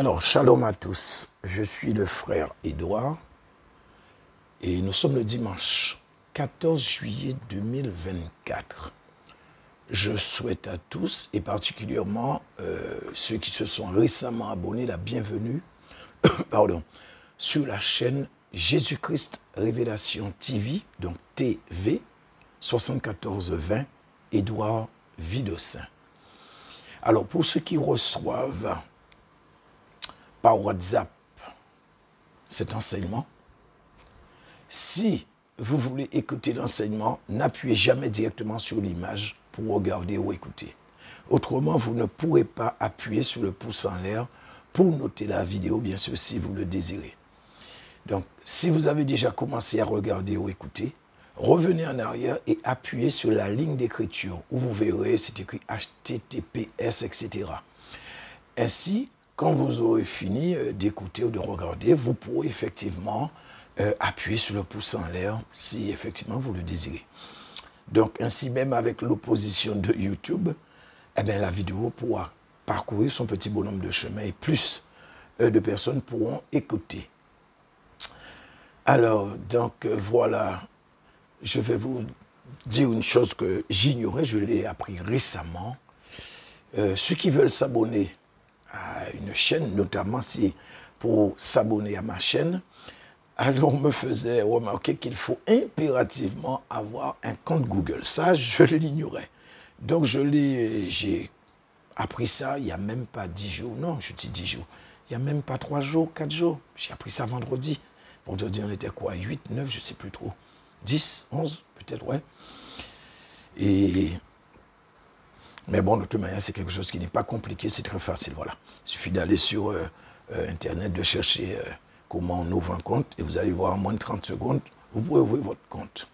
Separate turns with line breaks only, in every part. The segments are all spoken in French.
Alors, shalom à tous. Je suis le frère Édouard et nous sommes le dimanche 14 juillet 2024. Je souhaite à tous, et particulièrement ceux qui se sont récemment abonnés, la bienvenue sur la chaîne Jésus-Christ Révélation TV, donc TV 7420 Édouard Vidocin. Alors, pour ceux qui reçoivent par WhatsApp cet enseignement, si vous voulez écouter l'enseignement, n'appuyez jamais directement sur l'image pour regarder ou écouter. Autrement, vous ne pourrez pas appuyer sur le pouce en l'air pour noter la vidéo, bien sûr, si vous le désirez. Donc, si vous avez déjà commencé à regarder ou écouter, revenez en arrière et appuyez sur la ligne d'écriture où vous verrez, c'est écrit HTTPS, etc. Ainsi, quand vous aurez fini d'écouter ou de regarder, vous pourrez effectivement appuyer sur le pouce en l'air si effectivement vous le désirez. Donc, ainsi même avec l'opposition de YouTube, eh bien, la vidéo pourra parcourir son petit bonhomme de chemin et plus de personnes pourront écouter. Alors, donc voilà, je vais vous dire une chose que j'ignorais, je l'ai appris récemment. Ceux qui veulent s'abonner à une chaîne, notamment si pour s'abonner à ma chaîne, alors on me faisait remarquer qu'il faut impérativement avoir un compte Google. Ça, je l'ignorais. Donc j'ai appris ça il n'y a même pas 10 jours. Non, je dis 10 jours. Il n'y a même pas 3 jours, 4 jours. J'ai appris ça vendredi. Vendredi, on était quoi? 8, 9, je ne sais plus trop. 10, 11, peut-être, ouais. Mais bon, de toute manière, c'est quelque chose qui n'est pas compliqué, c'est très facile, voilà. Il suffit d'aller sur Internet, de chercher comment on ouvre un compte, et vous allez voir en moins de 30 secondes, vous pouvez ouvrir votre compte.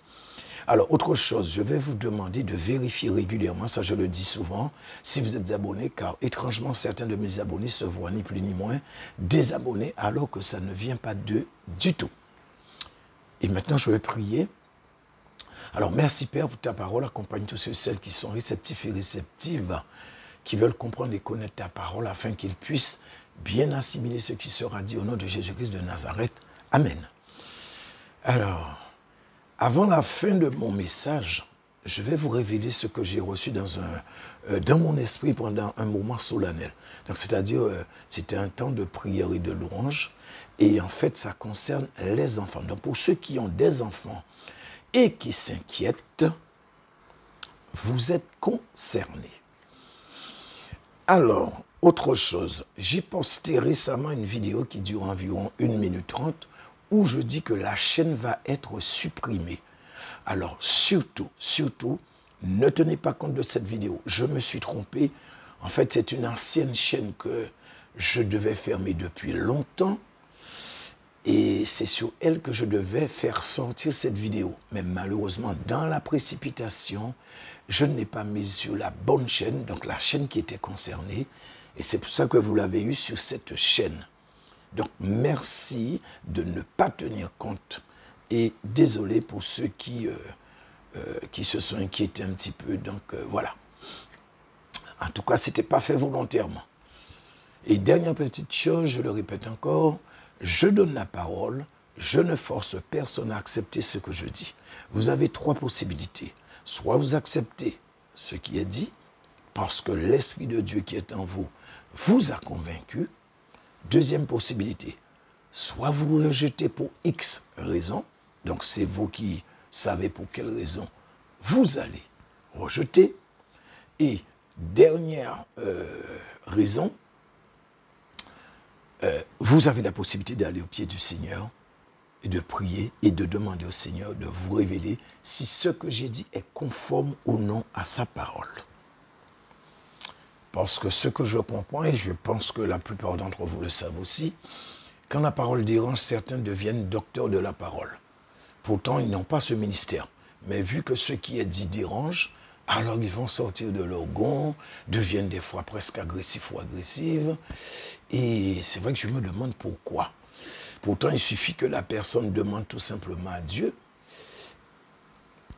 Alors, autre chose, je vais vous demander de vérifier régulièrement, ça je le dis souvent, si vous êtes abonné, car étrangement, certains de mes abonnés se voient ni plus ni moins désabonnés, alors que ça ne vient pas d'eux du tout. Et maintenant, je vais prier. Alors, merci Père pour ta parole, accompagne tous ceux et celles qui sont réceptifs et réceptives, qui veulent comprendre et connaître ta parole, afin qu'ils puissent bien assimiler ce qui sera dit au nom de Jésus-Christ de Nazareth. Amen. Alors, avant la fin de mon message, je vais vous révéler ce que j'ai reçu dans mon esprit pendant un moment solennel. Donc, c'est-à-dire, c'était un temps de prière et de louange, et en fait, ça concerne les enfants. Donc, pour ceux qui ont des enfants et qui s'inquiètent, vous êtes concernés. Alors, autre chose, j'ai posté récemment une vidéo qui dure environ 1 minute 30 où je dis que la chaîne va être supprimée. Alors, surtout, ne tenez pas compte de cette vidéo. Je me suis trompé. En fait, c'est une ancienne chaîne que je devais fermer depuis longtemps. Et c'est sur elle que je devais faire sortir cette vidéo. Mais malheureusement, dans la précipitation, je ne l'ai pas mise sur la bonne chaîne, donc la chaîne qui était concernée. Et c'est pour ça que vous l'avez eu sur cette chaîne. Donc, merci de ne pas tenir compte. Et désolé pour ceux qui se sont inquiétés un petit peu. Donc, voilà. En tout cas, ce n'était pas fait volontairement. Et dernière petite chose, je le répète encore, je donne la parole, je ne force personne à accepter ce que je dis. Vous avez 3 possibilités. Soit vous acceptez ce qui est dit, parce que l'Esprit de Dieu qui est en vous vous a convaincu. Deuxième possibilité, soit vous rejetez pour X raison, donc c'est vous qui savez pour quelle raison vous allez rejeter. Et dernière raison, vous avez la possibilité d'aller au pied du Seigneur et de prier et de demander au Seigneur de vous révéler si ce que j'ai dit est conforme ou non à sa parole. Parce que ce que je comprends, et je pense que la plupart d'entre vous le savent aussi, quand la parole dérange, certains deviennent docteurs de la parole. Pourtant, ils n'ont pas ce ministère. Mais vu que ce qui est dit dérange, alors ils vont sortir de leur gond, deviennent des fois presque agressifs ou agressives. Et c'est vrai que je me demande pourquoi. Pourtant, il suffit que la personne demande tout simplement à Dieu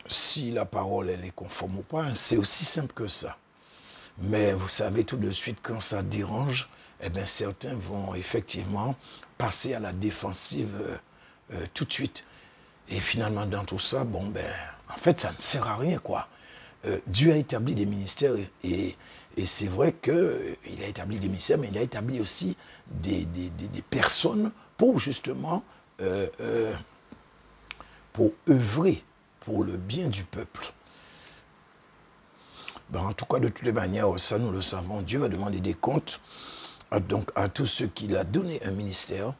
si la parole elle est conforme ou pas. C'est aussi simple que ça. Mais vous savez tout de suite quand ça dérange, eh bien, certains vont effectivement passer à la défensive tout de suite. Et finalement, dans tout ça, bon, ben, en fait, ça ne sert à rien, quoi. Dieu a établi des ministères et c'est vrai qu'il a établi des ministères, mais il a établi aussi des personnes pour justement pour œuvrer pour le bien du peuple. Ben, en tout cas, de toutes les manières, ça nous le savons, Dieu va demander des comptes donc à tous ceux qu'il a donné un ministère,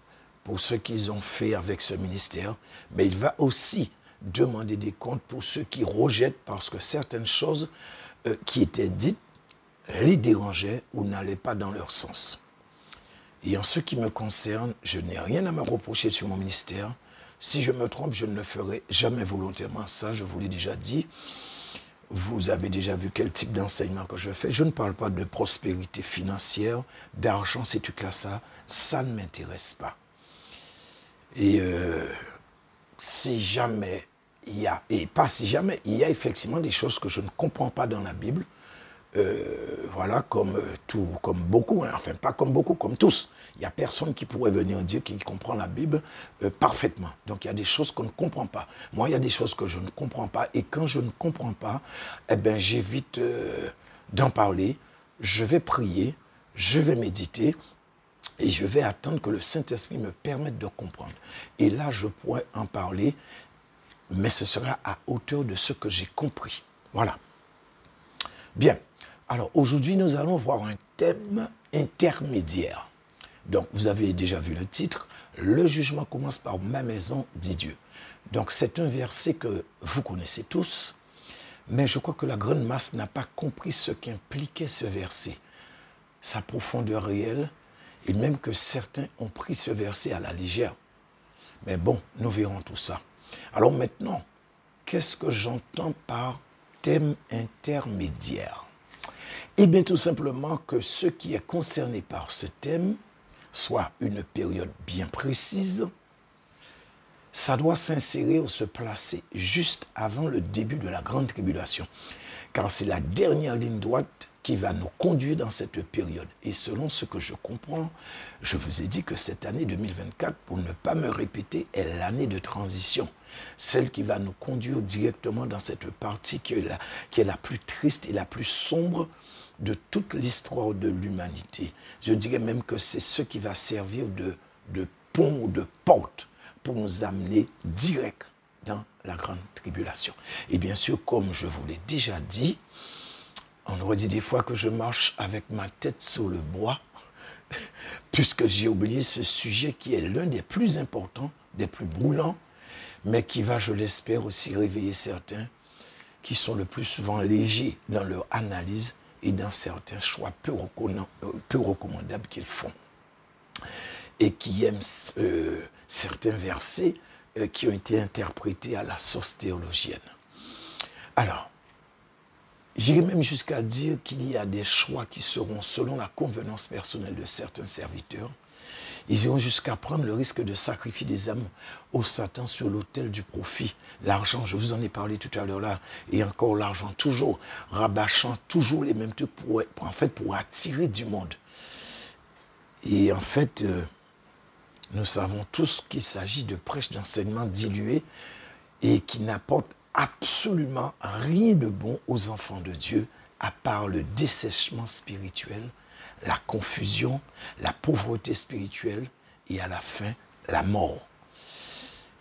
pour ce qu'ils ont fait avec ce ministère, mais il va aussi demander des comptes pour ceux qui rejettent parce que certaines choses qui étaient dites les dérangeaient ou n'allaient pas dans leur sens. Et en ce qui me concerne, je n'ai rien à me reprocher sur mon ministère. Si je me trompe, je ne le ferai jamais volontairement. Ça, je vous l'ai déjà dit. Vous avez déjà vu quel type d'enseignement que je fais. Je ne parle pas de prospérité financière, d'argent, c'est tout là, ça ne m'intéresse pas. Et si jamais il y a, et pas si jamais, il y a effectivement des choses que je ne comprends pas dans la Bible, voilà, comme beaucoup, hein, enfin pas comme beaucoup, comme tous. Il n'y a personne qui pourrait venir dire qu'il comprend la Bible parfaitement. Donc il y a des choses qu'on ne comprend pas. Moi, il y a des choses que je ne comprends pas. Et quand je ne comprends pas, eh ben, j'évite d'en parler. Je vais prier, je vais méditer et je vais attendre que le Saint-Esprit me permette de comprendre. Et là, je pourrai en parler, mais ce sera à hauteur de ce que j'ai compris. Voilà. Bien. Alors, aujourd'hui, nous allons voir un thème intermédiaire. Donc, vous avez déjà vu le titre. Le jugement commence par ma maison, dit Dieu. Donc, c'est un verset que vous connaissez tous, mais je crois que la grande masse n'a pas compris ce qu'impliquait ce verset, sa profondeur réelle, et même que certains ont pris ce verset à la légère. Mais bon, nous verrons tout ça. Alors maintenant, qu'est-ce que j'entends par thème intermédiaire? Eh bien, tout simplement que ce qui est concerné par ce thème soit une période bien précise, ça doit s'insérer ou se placer juste avant le début de la grande tribulation. Car c'est la dernière ligne droite qui va nous conduire dans cette période. Et selon ce que je comprends, je vous ai dit que cette année 2024, pour ne pas me répéter, est l'année de transition. Celle qui va nous conduire directement dans cette partie qui est la plus triste et la plus sombre de toute l'histoire de l'humanité. Je dirais même que c'est ce qui va servir de pont ou de porte pour nous amener direct dans la grande tribulation. Et bien sûr, comme je vous l'ai déjà dit, on aurait dit des fois que je marche avec ma tête sur le bois, puisque j'ai oublié ce sujet qui est l'un des plus importants, des plus brûlants, mais qui va, je l'espère, aussi réveiller certains qui sont le plus souvent légers dans leur analyse et dans certains choix peu recommandables qu'ils font. Et qui aiment certains versets qui ont été interprétés à la sauce théologienne. Alors, j'irai même jusqu'à dire qu'il y a des choix qui seront selon la convenance personnelle de certains serviteurs. Ils iront jusqu'à prendre le risque de sacrifier des âmes au Satan sur l'autel du profit. L'argent, je vous en ai parlé tout à l'heure là, et encore l'argent, toujours rabâchant, toujours les mêmes trucs pour attirer du monde. Et en fait, nous savons tous qu'il s'agit de prêches d'enseignement dilués et qui n'apportent absolument rien de bon aux enfants de Dieu, à part le dessèchement spirituel, la confusion, la pauvreté spirituelle et à la fin, la mort.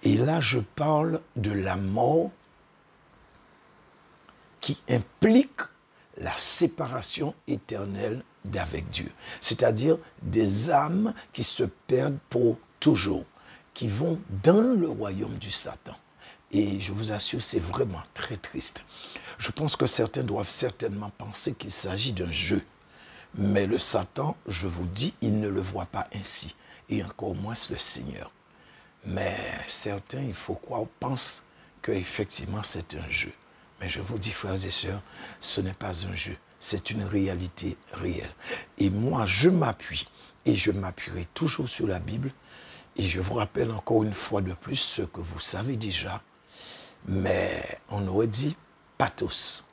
Et là, je parle de la mort qui implique la séparation éternelle d'avec Dieu. C'est-à-dire des âmes qui se perdent pour toujours, qui vont dans le royaume du Satan. Et je vous assure, c'est vraiment très triste. Je pense que certains doivent certainement penser qu'il s'agit d'un jeu. Mais le Satan, je vous dis, il ne le voit pas ainsi. Et encore moins le Seigneur. Mais certains, il faut croire, pensent qu'effectivement c'est un jeu. Mais je vous dis, frères et sœurs, ce n'est pas un jeu. C'est une réalité réelle. Et moi, je m'appuie. Et je m'appuierai toujours sur la Bible. Et je vous rappelle encore une fois de plus ce que vous savez déjà. Mais on aurait dit, pas tous.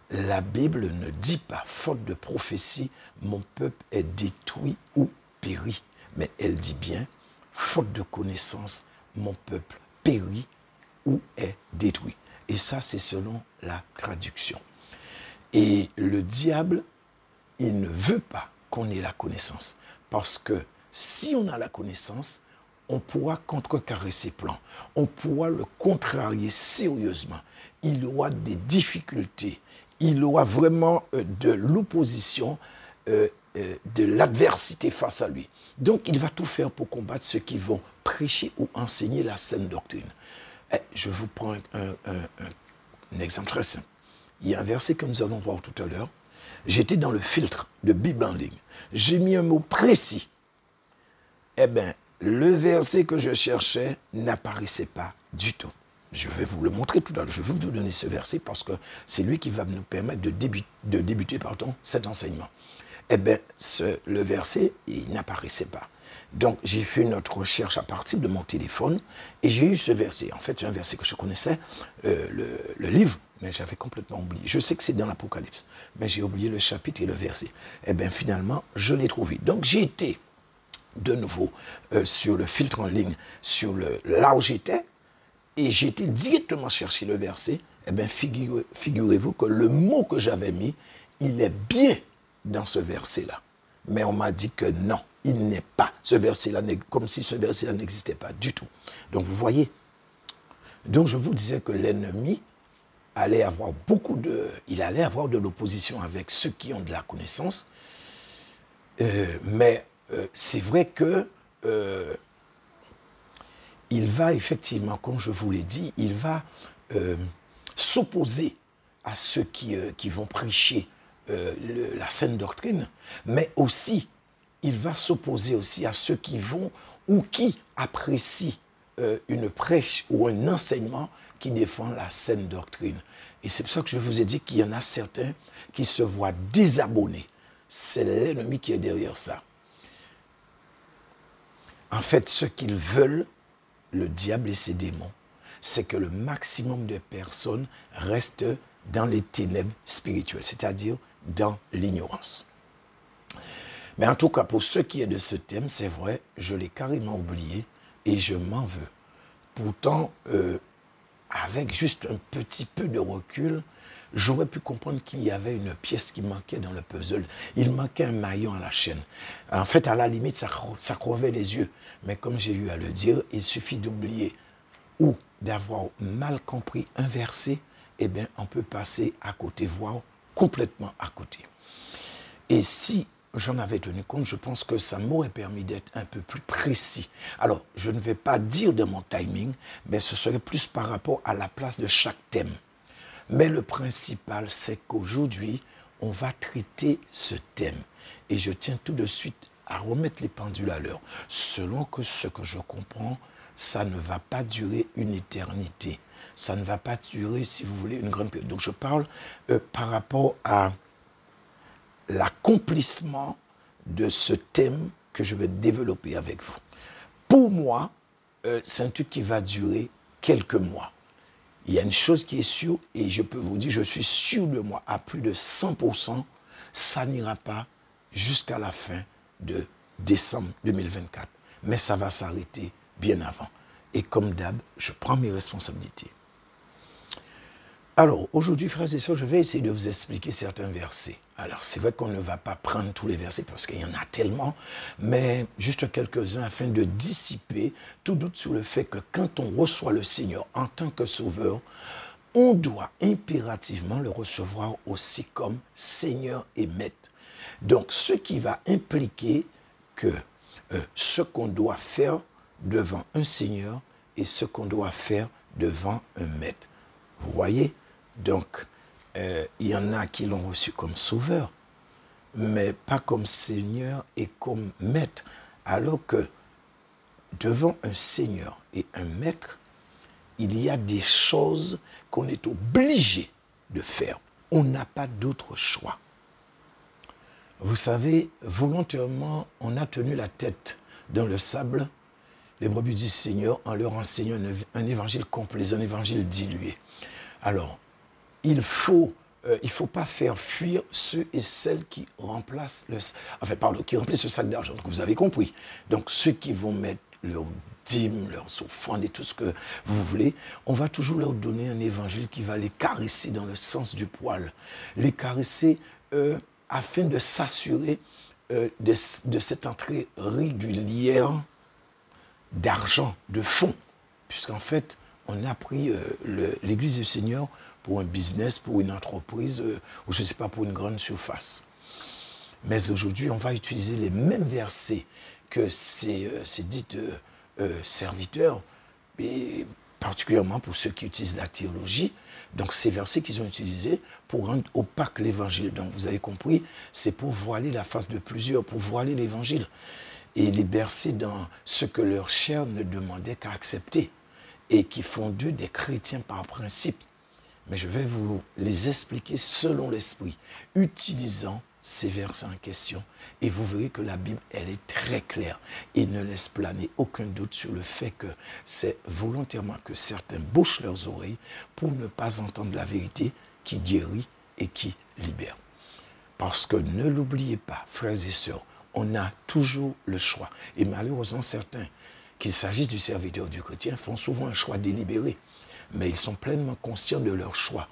La Bible ne dit pas, faute de prophétie, mon peuple est détruit ou périt, mais elle dit bien, faute de connaissance, mon peuple périt ou est détruit. Et ça, c'est selon la traduction. Et le diable, il ne veut pas qu'on ait la connaissance. Parce que si on a la connaissance, on pourra contrecarrer ses plans. On pourra le contrarier sérieusement. Il aura des difficultés. Il aura vraiment de l'opposition, de l'adversité face à lui. Donc, il va tout faire pour combattre ceux qui vont prêcher ou enseigner la saine doctrine. Je vous prends un exemple très simple. Il y a un verset que nous allons voir tout à l'heure. J'étais dans le filtre de Bible en ligne. J'ai mis un mot précis. Eh bien, le verset que je cherchais n'apparaissait pas du tout. Je vais vous le montrer tout à l'heure. Je vais vous donner ce verset parce que c'est lui qui va nous permettre de débuter cet enseignement. Eh bien, le verset, il n'apparaissait pas. Donc, j'ai fait une autre recherche à partir de mon téléphone et j'ai eu ce verset. En fait, c'est un verset que je connaissais, le livre, mais j'avais complètement oublié. Je sais que c'est dans l'Apocalypse, mais j'ai oublié le chapitre et le verset. Eh bien, finalement, je l'ai trouvé. Donc, j'ai été de nouveau sur le filtre en ligne, là où j'étais, et j'ai été directement chercher le verset. Eh bien, figurez-vous que le mot que j'avais mis, il est bien dans ce verset-là. Mais on m'a dit que non, il n'est pas. Ce verset-là, comme si ce verset-là n'existait pas du tout. Donc, vous voyez. Donc, je vous disais que l'ennemi allait avoir il allait avoir de l'opposition avec ceux qui ont de la connaissance. Mais c'est vrai que il va effectivement, comme je vous l'ai dit, il va s'opposer à ceux qui vont prêcher la saine doctrine, mais aussi, il va s'opposer aussi à ceux qui vont ou qui apprécient une prêche ou un enseignement qui défend la saine doctrine. Et c'est pour ça que je vous ai dit qu'il y en a certains qui se voient désabonnés. C'est l'ennemi qui est derrière ça. En fait, ce qu'ils veulent, le diable et ses démons, c'est que le maximum de personnes restent dans les ténèbres spirituelles, c'est-à-dire dans l'ignorance. Mais en tout cas, pour ce qui est de ce thème, c'est vrai, je l'ai carrément oublié et je m'en veux. Pourtant, avec juste un petit peu de recul, j'aurais pu comprendre qu'il y avait une pièce qui manquait dans le puzzle. Il manquait un maillon à la chaîne. En fait, à la limite, ça crevait les yeux. Mais comme j'ai eu à le dire, il suffit d'oublier ou d'avoir mal compris un verset, eh bien, on peut passer à côté, voire complètement à côté. Et si j'en avais tenu compte, je pense que ça m'aurait permis d'être un peu plus précis. Alors, je ne vais pas dire de mon timing, mais ce serait plus par rapport à la place de chaque thème. Mais le principal, c'est qu'aujourd'hui, on va traiter ce thème. Et je tiens tout de suite à remettre les pendules à l'heure. Selon ce que je comprends, ça ne va pas durer une éternité. Ça ne va pas durer, si vous voulez, une grande période. Donc, je parle par rapport à l'accomplissement de ce thème que je vais développer avec vous. Pour moi, c'est un truc qui va durer quelques mois. Il y a une chose qui est sûre, et je peux vous dire, je suis sûr de moi, à plus de 100%, ça n'ira pas jusqu'à la fin de décembre 2024. Mais ça va s'arrêter bien avant. Et comme d'hab, je prends mes responsabilités. Alors, aujourd'hui, frères et sœurs, je vais essayer de vous expliquer certains versets. Alors, c'est vrai qu'on ne va pas prendre tous les versets parce qu'il y en a tellement, mais juste quelques-uns afin de dissiper tout doute sur le fait que quand on reçoit le Seigneur en tant que sauveur, on doit impérativement le recevoir aussi comme Seigneur et Maître. Donc, ce qui va impliquer que ce qu'on doit faire devant un Seigneur et ce qu'on doit faire devant un Maître. Vous voyez? Donc, il y en a qui l'ont reçu comme sauveur, mais pas comme Seigneur et comme Maître. Alors que devant un Seigneur et un Maître, il y a des choses qu'on est obligé de faire. On n'a pas d'autre choix. Vous savez, volontairement, on a tenu la tête dans le sable, les brebis du Seigneur, en leur enseignant un évangile complet, un évangile dilué. Alors, il faut il ne faut pas faire fuir ceux et celles qui remplacent qui remplissent le sac d'argent. Donc vous avez compris. Donc ceux qui vont mettre leur dîme, leurs offrandes et tout ce que vous voulez, on va toujours leur donner un évangile qui va les caresser dans le sens du poil. Les caresser afin de s'assurer de cette entrée régulière d'argent, de fonds. Puisqu'en fait, on a pris l'Église du Seigneur pour un business, pour une entreprise, ou je ne sais pas, pour une grande surface. Mais aujourd'hui, on va utiliser les mêmes versets que ces dits serviteurs, et particulièrement pour ceux qui utilisent la théologie. Donc, ces versets qu'ils ont utilisés pour rendre opaque l'évangile. Donc, vous avez compris, c'est pour voiler la face de plusieurs, pour voiler l'évangile. Et les bercer dans ce que leur chair ne demandait qu'à accepter. Et qui font d'eux des chrétiens par principe. Mais je vais vous les expliquer selon l'esprit, utilisant ces versets en question. Et vous verrez que la Bible, elle est très claire et ne laisse planer aucun doute sur le fait que c'est volontairement que certains bouchent leurs oreilles pour ne pas entendre la vérité qui guérit et qui libère. Parce que ne l'oubliez pas, frères et sœurs, on a toujours le choix. Et malheureusement, certains, qu'il s'agisse du serviteur ou du chrétien, font souvent un choix délibéré. Mais ils sont pleinement conscients de leur choix.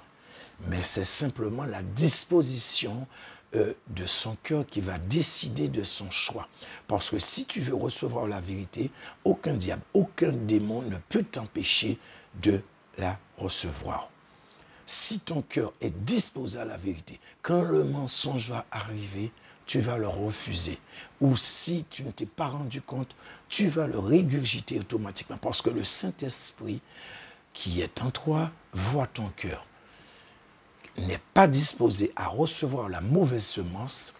Mais c'est simplement la disposition de son cœur qui va décider de son choix. Parce que si tu veux recevoir la vérité, aucun diable, aucun démon ne peut t'empêcher de la recevoir. Si ton cœur est disposé à la vérité, quand le mensonge va arriver, tu vas le refuser. Ou si tu ne t'es pas rendu compte, tu vas le régurgiter automatiquement. Parce que le Saint-Esprit qui est en toi voit ton cœur. N'est pas disposé à recevoir la mauvaise semence.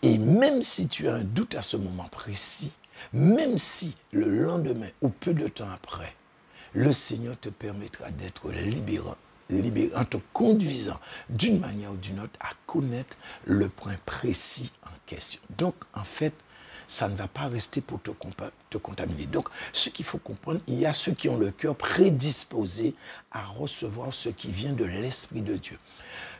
Et même si tu as un doute à ce moment précis, même si le lendemain ou peu de temps après, le Seigneur te permettra d'être libéré en te conduisant d'une manière ou d'une autre à connaître le point précis en question. Donc, en fait, ça ne va pas rester pour te contaminer. Donc, ce qu'il faut comprendre, il y a ceux qui ont le cœur prédisposé à recevoir ce qui vient de l'Esprit de Dieu.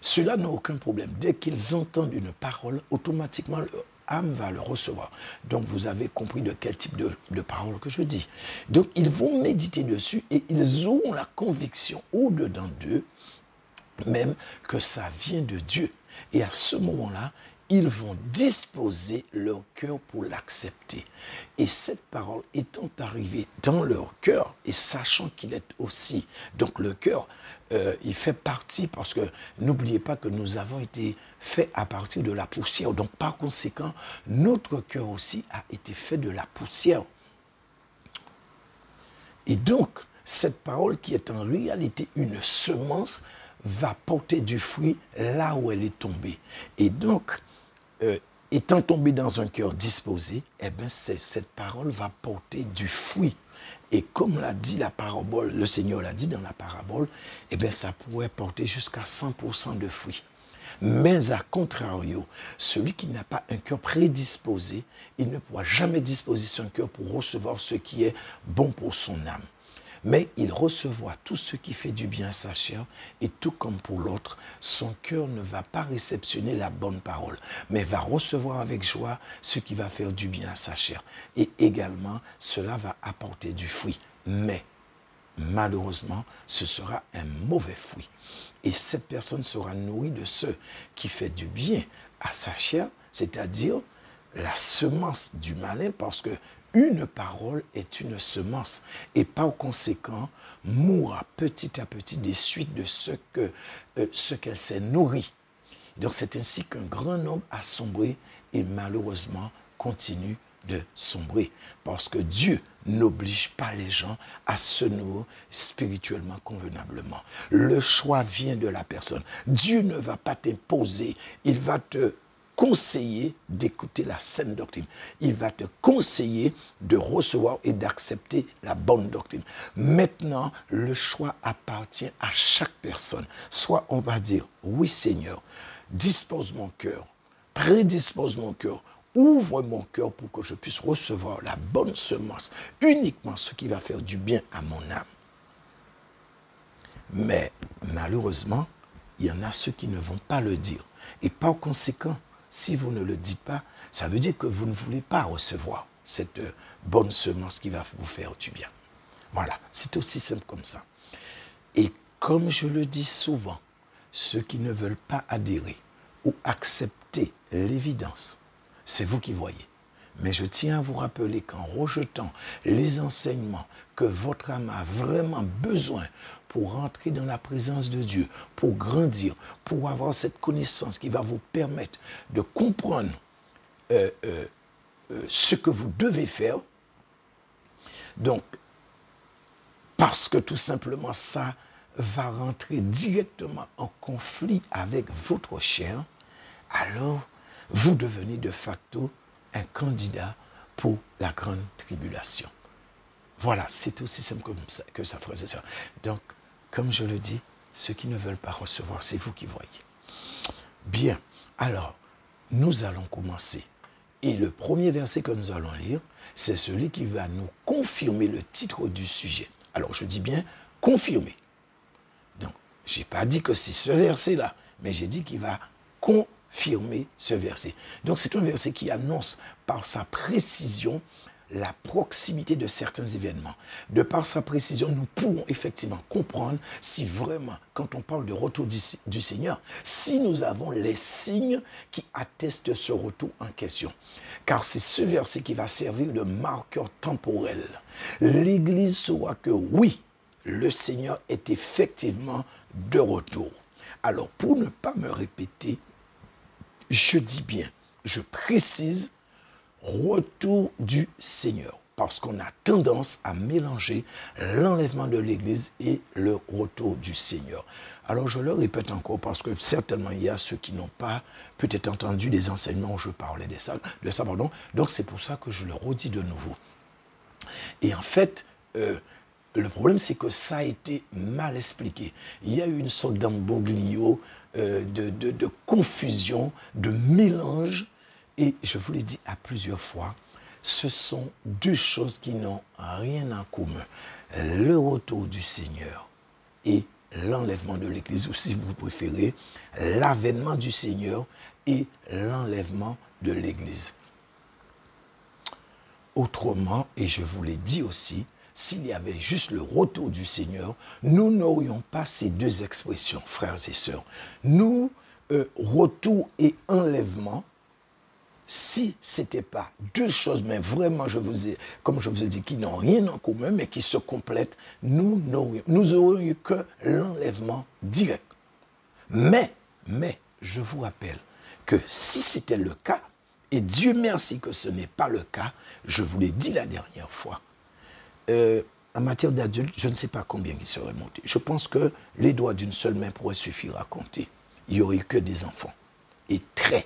Ceux-là n'ont aucun problème. Dès qu'ils entendent une parole, automatiquement, leur âme va le recevoir. Donc, vous avez compris de quel type de parole que je dis. Donc, ils vont méditer dessus et ils auront la conviction au-dedans d'eux, même que ça vient de Dieu. Et à ce moment-là, ils vont disposer leur cœur pour l'accepter. Et cette parole étant arrivée dans leur cœur, et sachant qu'il est aussi, donc le cœur, il fait partie, parce que n'oubliez pas que nous avons été faits à partir de la poussière. Donc par conséquent, notre cœur aussi a été fait de la poussière. Et donc, cette parole qui est en réalité une semence, va porter du fruit là où elle est tombée. Et donc, étant tombée dans un cœur disposé, eh bien, cette parole va porter du fruit. Et comme l'a dit la parabole, le Seigneur l'a dit dans la parabole, eh bien, ça pourrait porter jusqu'à 100% de fruits. Mais à contrario, celui qui n'a pas un cœur prédisposé, il ne pourra jamais disposer son cœur pour recevoir ce qui est bon pour son âme. Mais il recevra tout ce qui fait du bien à sa chair, et tout comme pour l'autre, son cœur ne va pas réceptionner la bonne parole, mais va recevoir avec joie ce qui va faire du bien à sa chair. Et également, cela va apporter du fruit. Mais, malheureusement, ce sera un mauvais fruit. Et cette personne sera nourrie de ce qui fait du bien à sa chair, c'est-à-dire la semence du malin, parce que une parole est une semence et par conséquent mourra petit à petit des suites de ce qu'elle s'est nourrie. Donc c'est ainsi qu'un grand nombre a sombré et malheureusement continue de sombrer. Parce que Dieu n'oblige pas les gens à se nourrir spirituellement convenablement. Le choix vient de la personne. Dieu ne va pas t'imposer, il va te conseiller d'écouter la saine doctrine. Il va te conseiller de recevoir et d'accepter la bonne doctrine. Maintenant, le choix appartient à chaque personne. Soit on va dire, oui Seigneur, dispose mon cœur, prédispose mon cœur, ouvre mon cœur pour que je puisse recevoir la bonne semence, uniquement ce qui va faire du bien à mon âme. Mais malheureusement, il y en a ceux qui ne vont pas le dire. Et par conséquent, si vous ne le dites pas, ça veut dire que vous ne voulez pas recevoir cette bonne semence qui va vous faire du bien. Voilà, c'est aussi simple comme ça. Et comme je le dis souvent, ceux qui ne veulent pas adhérer ou accepter l'évidence, c'est vous qui voyez. Mais je tiens à vous rappeler qu'en rejetant les enseignements que votre âme a vraiment besoin pour entrer dans la présence de Dieu, pour grandir, pour avoir cette connaissance qui va vous permettre de comprendre ce que vous devez faire, donc, parce que tout simplement ça va rentrer directement en conflit avec votre chair, alors vous devenez de facto un candidat pour la grande tribulation. Voilà, c'est aussi simple comme ça, que ça, frères et sœurs. Donc, comme je le dis, ceux qui ne veulent pas recevoir, c'est vous qui voyez. Bien, alors, nous allons commencer. Et le premier verset que nous allons lire, c'est celui qui va nous confirmer le titre du sujet. Alors, je dis bien confirmer. Donc, je n'ai pas dit que c'est ce verset-là, mais j'ai dit qu'il va confirmer ce verset. Donc, c'est un verset qui annonce par sa précision la proximité de certains événements. De par sa précision, nous pourrons effectivement comprendre si vraiment, quand on parle de retour du Seigneur, si nous avons les signes qui attestent ce retour en question. Car c'est ce verset qui va servir de marqueur temporel. L'Église saura que oui, le Seigneur est effectivement de retour. Alors, pour ne pas me répéter, je dis bien, je précise, retour du Seigneur. Parce qu'on a tendance à mélanger l'enlèvement de l'Église et le retour du Seigneur. Alors je le répète encore parce que certainement il y a ceux qui n'ont pas peut-être entendu les enseignements où je parlais de ça. Donc c'est pour ça que je le redis de nouveau. Et en fait, le problème c'est que ça a été mal expliqué. Il y a eu une sorte d'embroglio, de confusion, de mélange. Et je vous l'ai dit à plusieurs fois, ce sont deux choses qui n'ont rien en commun. Le retour du Seigneur et l'enlèvement de l'Église, ou si vous préférez, l'avènement du Seigneur et l'enlèvement de l'Église. Autrement, et je vous l'ai dit aussi, s'il y avait juste le retour du Seigneur, nous n'aurions pas ces deux expressions, frères et sœurs. Nous, retour et enlèvement, si ce n'était pas deux choses, mais vraiment, comme je vous ai dit, qui n'ont rien en commun, mais qui se complètent, nous aurions eu que l'enlèvement direct. Mais, je vous rappelle que si c'était le cas, et Dieu merci que ce n'est pas le cas, je vous l'ai dit la dernière fois, en matière d'adultes, je ne sais pas combien qui seraient montés. Je pense que les doigts d'une seule main pourraient suffire à compter. Il n'y aurait eu que des enfants. Et très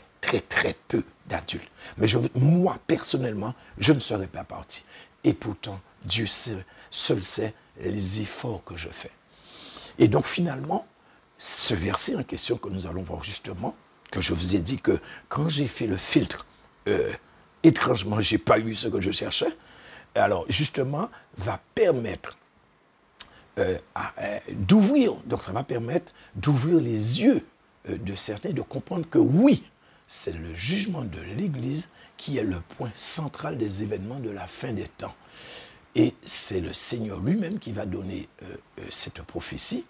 peu d'adultes. Mais moi, personnellement, je ne serais pas parti. Et pourtant, Dieu seul sait les efforts que je fais. Et donc, finalement, ce verset en question que nous allons voir justement, que je vous ai dit que quand j'ai fait le filtre, étrangement, je n'ai pas eu ce que je cherchais. Alors, justement, va permettre d'ouvrir, donc ça va permettre d'ouvrir les yeux de certains, de comprendre que oui, c'est le jugement de l'Église qui est le point central des événements de la fin des temps. Et c'est le Seigneur lui-même qui va donner cette prophétie.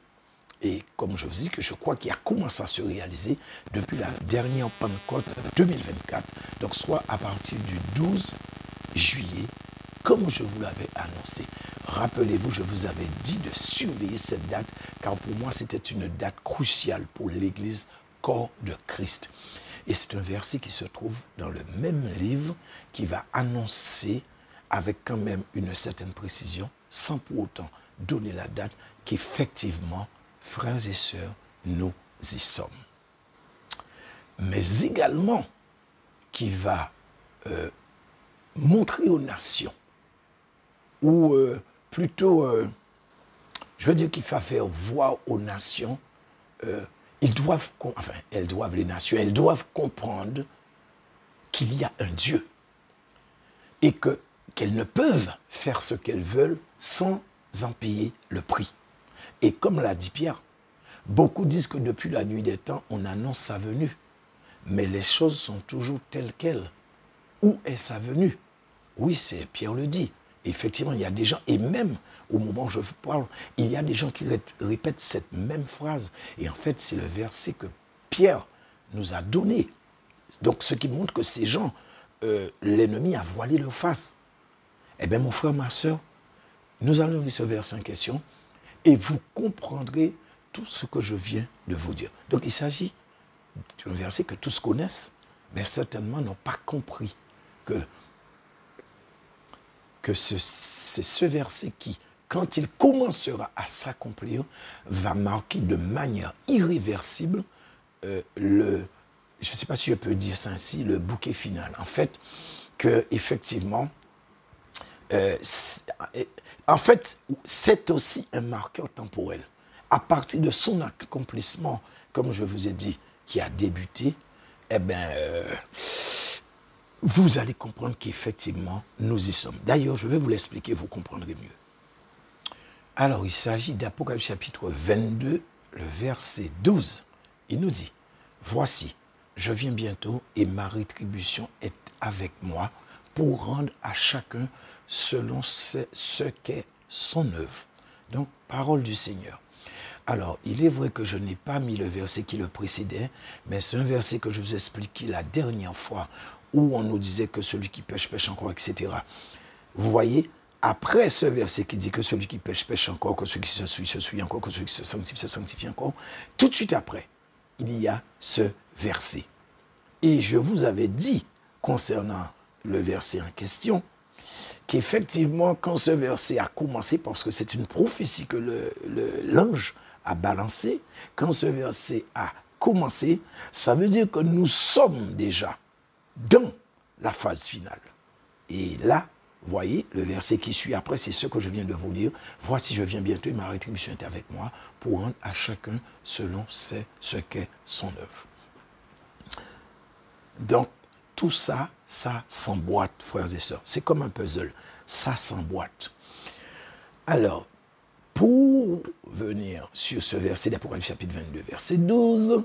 Et comme je vous dis, que je crois qu'il a commencé à se réaliser depuis la dernière Pentecôte 2024. Donc soit à partir du 12 juillet, comme je vous l'avais annoncé. Rappelez-vous, je vous avais dit de surveiller cette date, car pour moi, c'était une date cruciale pour l'Église, corps de Christ. Et c'est un verset qui se trouve dans le même livre, qui va annoncer, avec quand même une certaine précision, sans pour autant donner la date, qu'effectivement, frères et sœurs, nous y sommes. Mais également, qui va montrer aux nations, ou plutôt, je veux dire qu'il va faire voir aux nations, elles doivent, les nations, elles doivent comprendre qu'il y a un Dieu et qu'elles ne peuvent faire ce qu'elles veulent sans en payer le prix. Et comme l'a dit Pierre, Beaucoup disent que depuis la nuit des temps, on annonce sa venue. Mais les choses sont toujours telles quelles. Où est sa venue? Oui, c'est Pierre le dit. Effectivement, il y a des gens, et même au moment où je vous parle, il y a des gens qui répètent cette même phrase. Et en fait, c'est le verset que Pierre nous a donné. Donc, ce qui montre que ces gens, l'ennemi a voilé leur face. Eh bien, mon frère, ma soeur, nous allons lire ce verset en question et vous comprendrez tout ce que je viens de vous dire. Donc, il s'agit d'un verset que tous connaissent, mais certainement n'ont pas compris que c'est ce verset qui, quand il commencera à s'accomplir, va marquer de manière irréversible je ne sais pas si je peux dire ça ainsi, le bouquet final. En fait, effectivement, c'est aussi un marqueur temporel. À partir de son accomplissement, comme je vous ai dit, qui a débuté, eh bien, vous allez comprendre qu'effectivement, nous y sommes. D'ailleurs, je vais vous l'expliquer, vous comprendrez mieux. Alors, il s'agit d'Apocalypse chapitre 22, le verset 12. Il nous dit, « Voici, je viens bientôt et ma rétribution est avec moi pour rendre à chacun selon ce qu'est son œuvre. » Donc, parole du Seigneur. Alors, il est vrai que je n'ai pas mis le verset qui le précédait, mais c'est un verset que je vous expliquais la dernière fois, où on nous disait que celui qui pêche, pêche encore, etc. Vous voyez, après ce verset qui dit que celui qui pêche, pêche encore, que celui qui se suit encore, que celui qui se sanctifie encore, tout de suite après, il y a ce verset. Et je vous avais dit, concernant le verset en question, qu'effectivement, quand ce verset a commencé, parce que c'est une prophétie que l'ange a balancée, quand ce verset a commencé, ça veut dire que nous sommes déjà dans la phase finale. Et là, vous voyez, le verset qui suit après, c'est ce que je viens de vous lire. « Voici, je viens bientôt et ma rétribution est avec moi pour rendre à chacun selon ce qu'est son œuvre. » Donc, tout ça, ça s'emboîte, frères et sœurs. C'est comme un puzzle. Ça s'emboîte. Alors, pour venir sur ce verset d'Apocalypse chapitre 22, verset 12,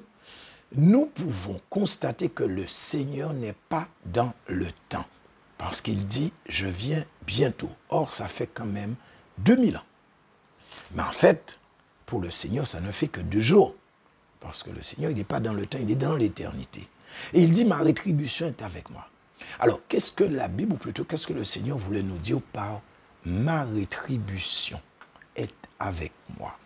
nous pouvons constater que le Seigneur n'est pas dans le temps. Parce qu'il dit, je viens bientôt. Or, ça fait quand même 2000 ans. Mais en fait, pour le Seigneur, ça ne fait que 2 jours. Parce que le Seigneur, il n'est pas dans le temps, il est dans l'éternité. Et il dit, ma rétribution est avec moi. Alors, qu'est-ce que la Bible, ou plutôt, qu'est-ce que le Seigneur voulait nous dire par ma rétribution est avec moi?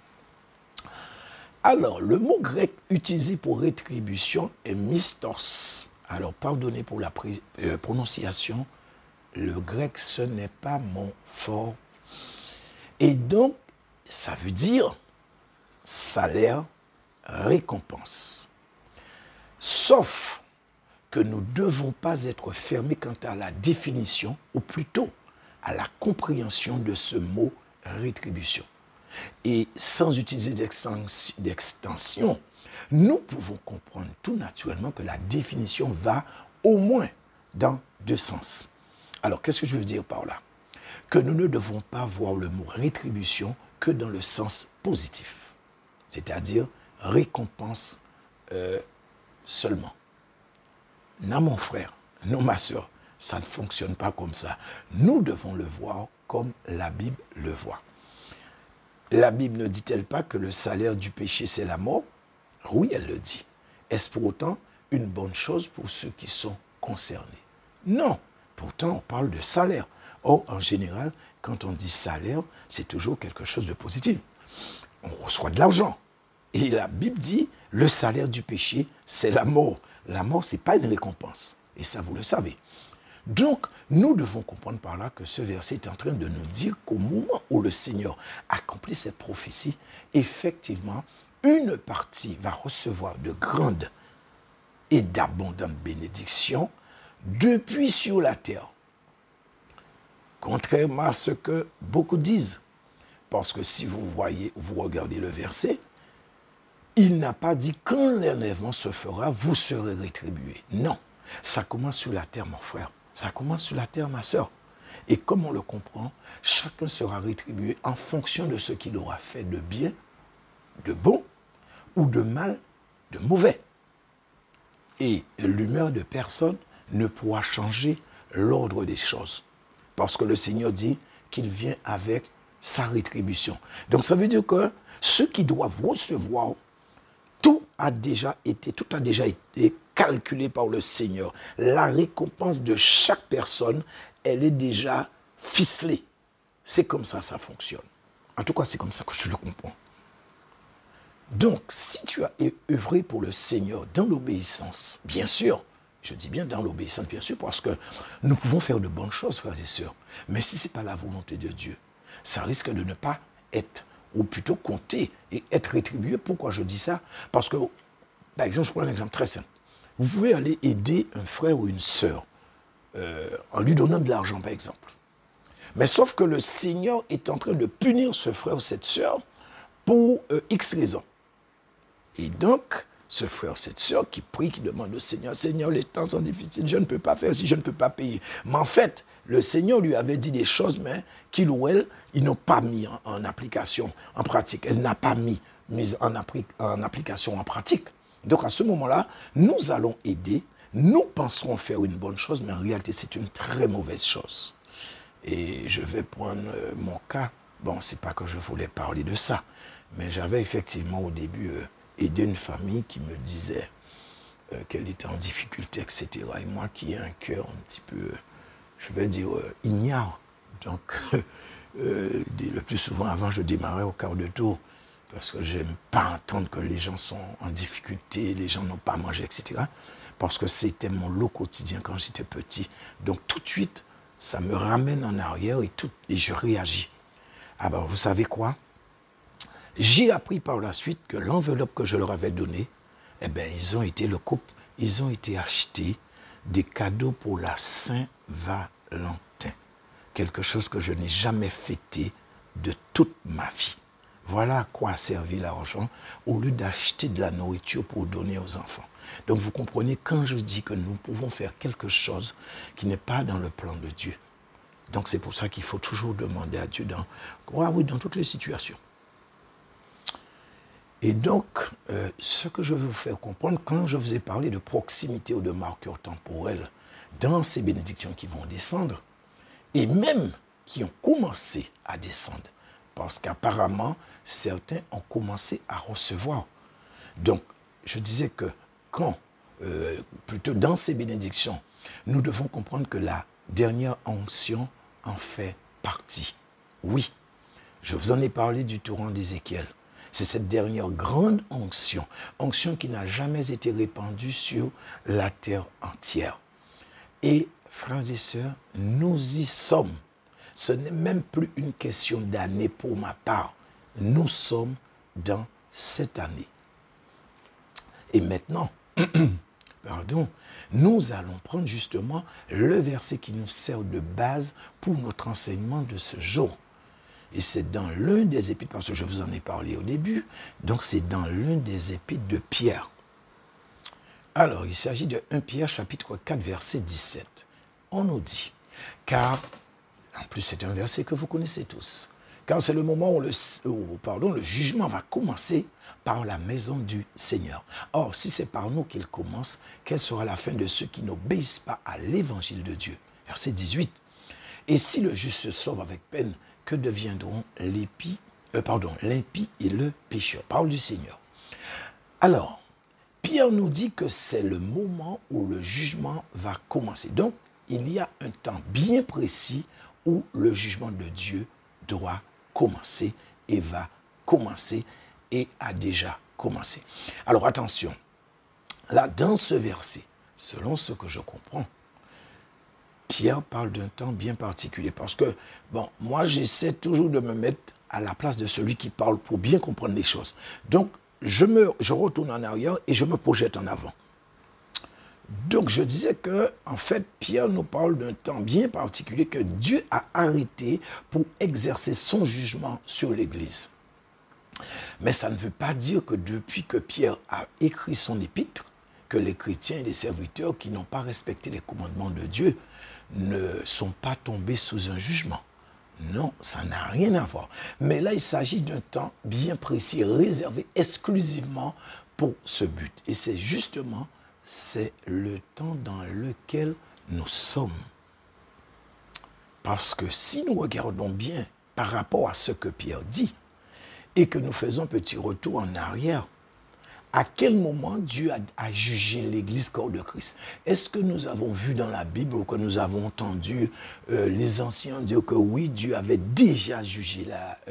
Alors, le mot grec utilisé pour rétribution est mistos. Alors, pardonnez pour la prononciation, le grec, ce n'est pas mon fort. Et donc, ça veut dire salaire, récompense. Sauf que nous ne devons pas être fermés quant à la définition, ou plutôt à la compréhension de ce mot rétribution. Et sans utiliser d'extension, nous pouvons comprendre tout naturellement que la définition va au moins dans 2 sens. Alors, qu'est-ce que je veux dire par là? Que nous ne devons pas voir le mot rétribution que dans le sens positif, c'est-à-dire récompense seulement. Non, mon frère, non, ma soeur, ça ne fonctionne pas comme ça. Nous devons le voir comme la Bible le voit. La Bible ne dit-elle pas que le salaire du péché, c'est la mort? Oui, elle le dit. Est-ce pour autant une bonne chose pour ceux qui sont concernés? Non. Pourtant, on parle de salaire. Or, en général, quand on dit salaire, c'est toujours quelque chose de positif. On reçoit de l'argent. Et la Bible dit, le salaire du péché, c'est la mort. La mort, ce n'est pas une récompense. Et ça, vous le savez. Donc, nous devons comprendre par là que ce verset est en train de nous dire qu'au moment où le Seigneur accomplit cette prophétie, effectivement, une partie va recevoir de grandes et d'abondantes bénédictions depuis sur la terre. Contrairement à ce que beaucoup disent. Parce que si vous voyez, vous regardez le verset, il n'a pas dit quand l'enlèvement se fera, vous serez rétribués. Non, ça commence sur la terre, mon frère. Ça commence sur la terre, ma soeur. Et comme on le comprend, chacun sera rétribué en fonction de ce qu'il aura fait de bien, de bon, ou de mal, de mauvais. Et l'humeur de personne ne pourra changer l'ordre des choses. Parce que le Seigneur dit qu'il vient avec sa rétribution. Donc ça veut dire que ceux qui doivent recevoir, tout a déjà été calculé par le Seigneur. La récompense de chaque personne, elle est déjà ficelée. C'est comme ça fonctionne. En tout cas, c'est comme ça que je le comprends. Donc, si tu as œuvré pour le Seigneur dans l'obéissance, bien sûr, je dis bien dans l'obéissance, bien sûr, parce que nous pouvons faire de bonnes choses, frères et sœurs. Mais si ce n'est pas la volonté de Dieu, ça risque de ne pas être, ou plutôt compter et être rétribué. Pourquoi je dis ça? Parce que, par exemple, je prends un exemple très simple. Vous pouvez aller aider un frère ou une sœur en lui donnant de l'argent, par exemple. Mais sauf que le Seigneur est en train de punir ce frère ou cette sœur pour X raisons. Et donc, ce frère, cette sœur qui prie, qui demande au Seigneur, « Seigneur, les temps sont difficiles, je ne peux pas faire si je ne peux pas payer. » Mais en fait, le Seigneur lui avait dit des choses, mais qu'il ou elle, ils n'ont pas mis en application, en pratique. Elle n'a pas mis en application, en pratique. Donc, à ce moment-là, nous allons aider, nous penserons faire une bonne chose, mais en réalité, c'est une très mauvaise chose. Et je vais prendre mon cas. Bon, c'est pas que je voulais parler de ça, mais j'avais effectivement au début aidé une famille qui me disait qu'elle était en difficulté, etc. Et moi qui ai un cœur un petit peu, je vais dire, ignare. Donc, le plus souvent, avant, je démarrais au quart de tour, parce que j'aime pas entendre que les gens sont en difficulté, les gens n'ont pas à manger, etc. Parce que c'était mon lot quotidien quand j'étais petit. Donc, tout de suite, ça me ramène en arrière et je réagis. Alors, vous savez quoi? J'ai appris par la suite que l'enveloppe que je leur avais donnée, eh bien, ils ont été achetés des cadeaux pour la Saint-Valentin. Quelque chose que je n'ai jamais fêté de toute ma vie. Voilà à quoi a servi l'argent au lieu d'acheter de la nourriture pour donner aux enfants. Donc vous comprenez, quand je dis que nous pouvons faire quelque chose qui n'est pas dans le plan de Dieu. Donc c'est pour ça qu'il faut toujours demander à Dieu dans toutes les situations. Et donc, ce que je veux vous faire comprendre, quand je vous ai parlé de proximité ou de marqueurs temporels dans ces bénédictions qui vont descendre, et même qui ont commencé à descendre, parce qu'apparemment, certains ont commencé à recevoir. Donc, je disais que plutôt dans ces bénédictions, nous devons comprendre que la dernière onction en fait partie. Oui, je vous en ai parlé du torrent d'Ézéchiel. C'est cette dernière grande onction qui n'a jamais été répandue sur la terre entière. Et, frères et sœurs, nous y sommes. Ce n'est même plus une question d'année pour ma part. Nous sommes dans cette année. Et maintenant, nous allons prendre justement le verset qui nous sert de base pour notre enseignement de ce jour. Et c'est dans l'un des épîtres, parce que je vous en ai parlé au début, donc c'est dans l'un des épîtres de Pierre. Alors, il s'agit de 1 Pierre chapitre 4, verset 17. On nous dit, car, en plus c'est un verset que vous connaissez tous, car c'est le moment où le jugement va commencer par la maison du Seigneur. Or, si c'est par nous qu'il commence, quelle sera la fin de ceux qui n'obéissent pas à l'évangile de Dieu? Verset 18. Et si le juste se sauve avec peine, que deviendront l'impie et le pécheur? Parole du Seigneur. Alors, Pierre nous dit que c'est le moment où le jugement va commencer. Donc, il y a un temps bien précis où le jugement de Dieu doit commencer et va commencer et a déjà commencé. Alors, attention. Là, dans ce verset, selon ce que je comprends, Pierre parle d'un temps bien particulier parce que, bon, moi j'essaie toujours de me mettre à la place de celui qui parle pour bien comprendre les choses. Donc, je retourne en arrière et je me projette en avant. Donc, je disais que, en fait, Pierre nous parle d'un temps bien particulier que Dieu a arrêté pour exercer son jugement sur l'Église. Mais ça ne veut pas dire que depuis que Pierre a écrit son épître, que les chrétiens et les serviteurs qui n'ont pas respecté les commandements de Dieu ne sont pas tombés sous un jugement. Non, ça n'a rien à voir. Mais là, il s'agit d'un temps bien précis, réservé exclusivement pour ce but. Et c'est justement, c'est le temps dans lequel nous sommes. Parce que si nous regardons bien par rapport à ce que Pierre dit, et que nous faisons un petit retour en arrière, à quel moment Dieu a jugé l'Église corps de Christ? Est-ce que nous avons vu dans la Bible ou que nous avons entendu les anciens dire que oui, Dieu avait déjà jugé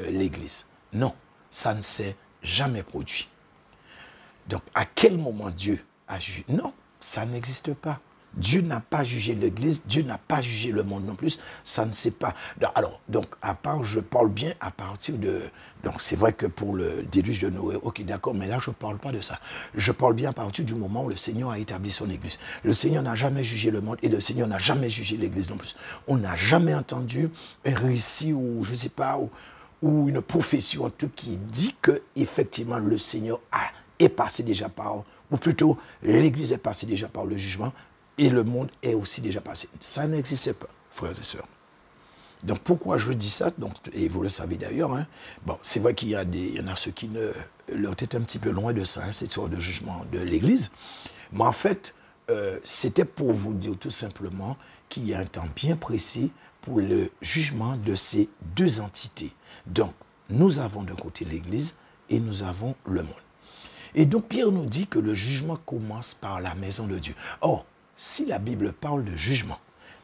l'Église? Non, ça ne s'est jamais produit. Donc, à quel moment Dieu a jugé? Non, ça n'existe pas. Dieu n'a pas jugé l'Église, Dieu n'a pas jugé le monde non plus, ça ne sait pas. Alors, donc, à part, je parle bien à partir de... Donc, c'est vrai que pour le déluge de Noé, ok, d'accord, mais là, je ne parle pas de ça. Je parle bien à partir du moment où le Seigneur a établi son Église. Le Seigneur n'a jamais jugé le monde et le Seigneur n'a jamais jugé l'Église non plus. On n'a jamais entendu un récit ou, je ne sais pas, ou une prophétie en tout qui dit que effectivement le Seigneur est passé déjà par, ou plutôt l'Église est passée déjà par le jugement, et le monde est aussi déjà passé. Ça n'existe pas, frères et sœurs. Donc pourquoi je dis ça, donc, et vous le savez d'ailleurs, hein, bon, c'est vrai qu'il y en a ceux qui leur étaient un petit peu loin de ça, hein, cette sorte de jugement de l'Église. Mais en fait, c'était pour vous dire tout simplement qu'il y a un temps bien précis pour le jugement de ces deux entités. Donc, nous avons d'un côté l'Église et nous avons le monde. Et donc Pierre nous dit que le jugement commence par la maison de Dieu. Or, si la Bible parle de jugement,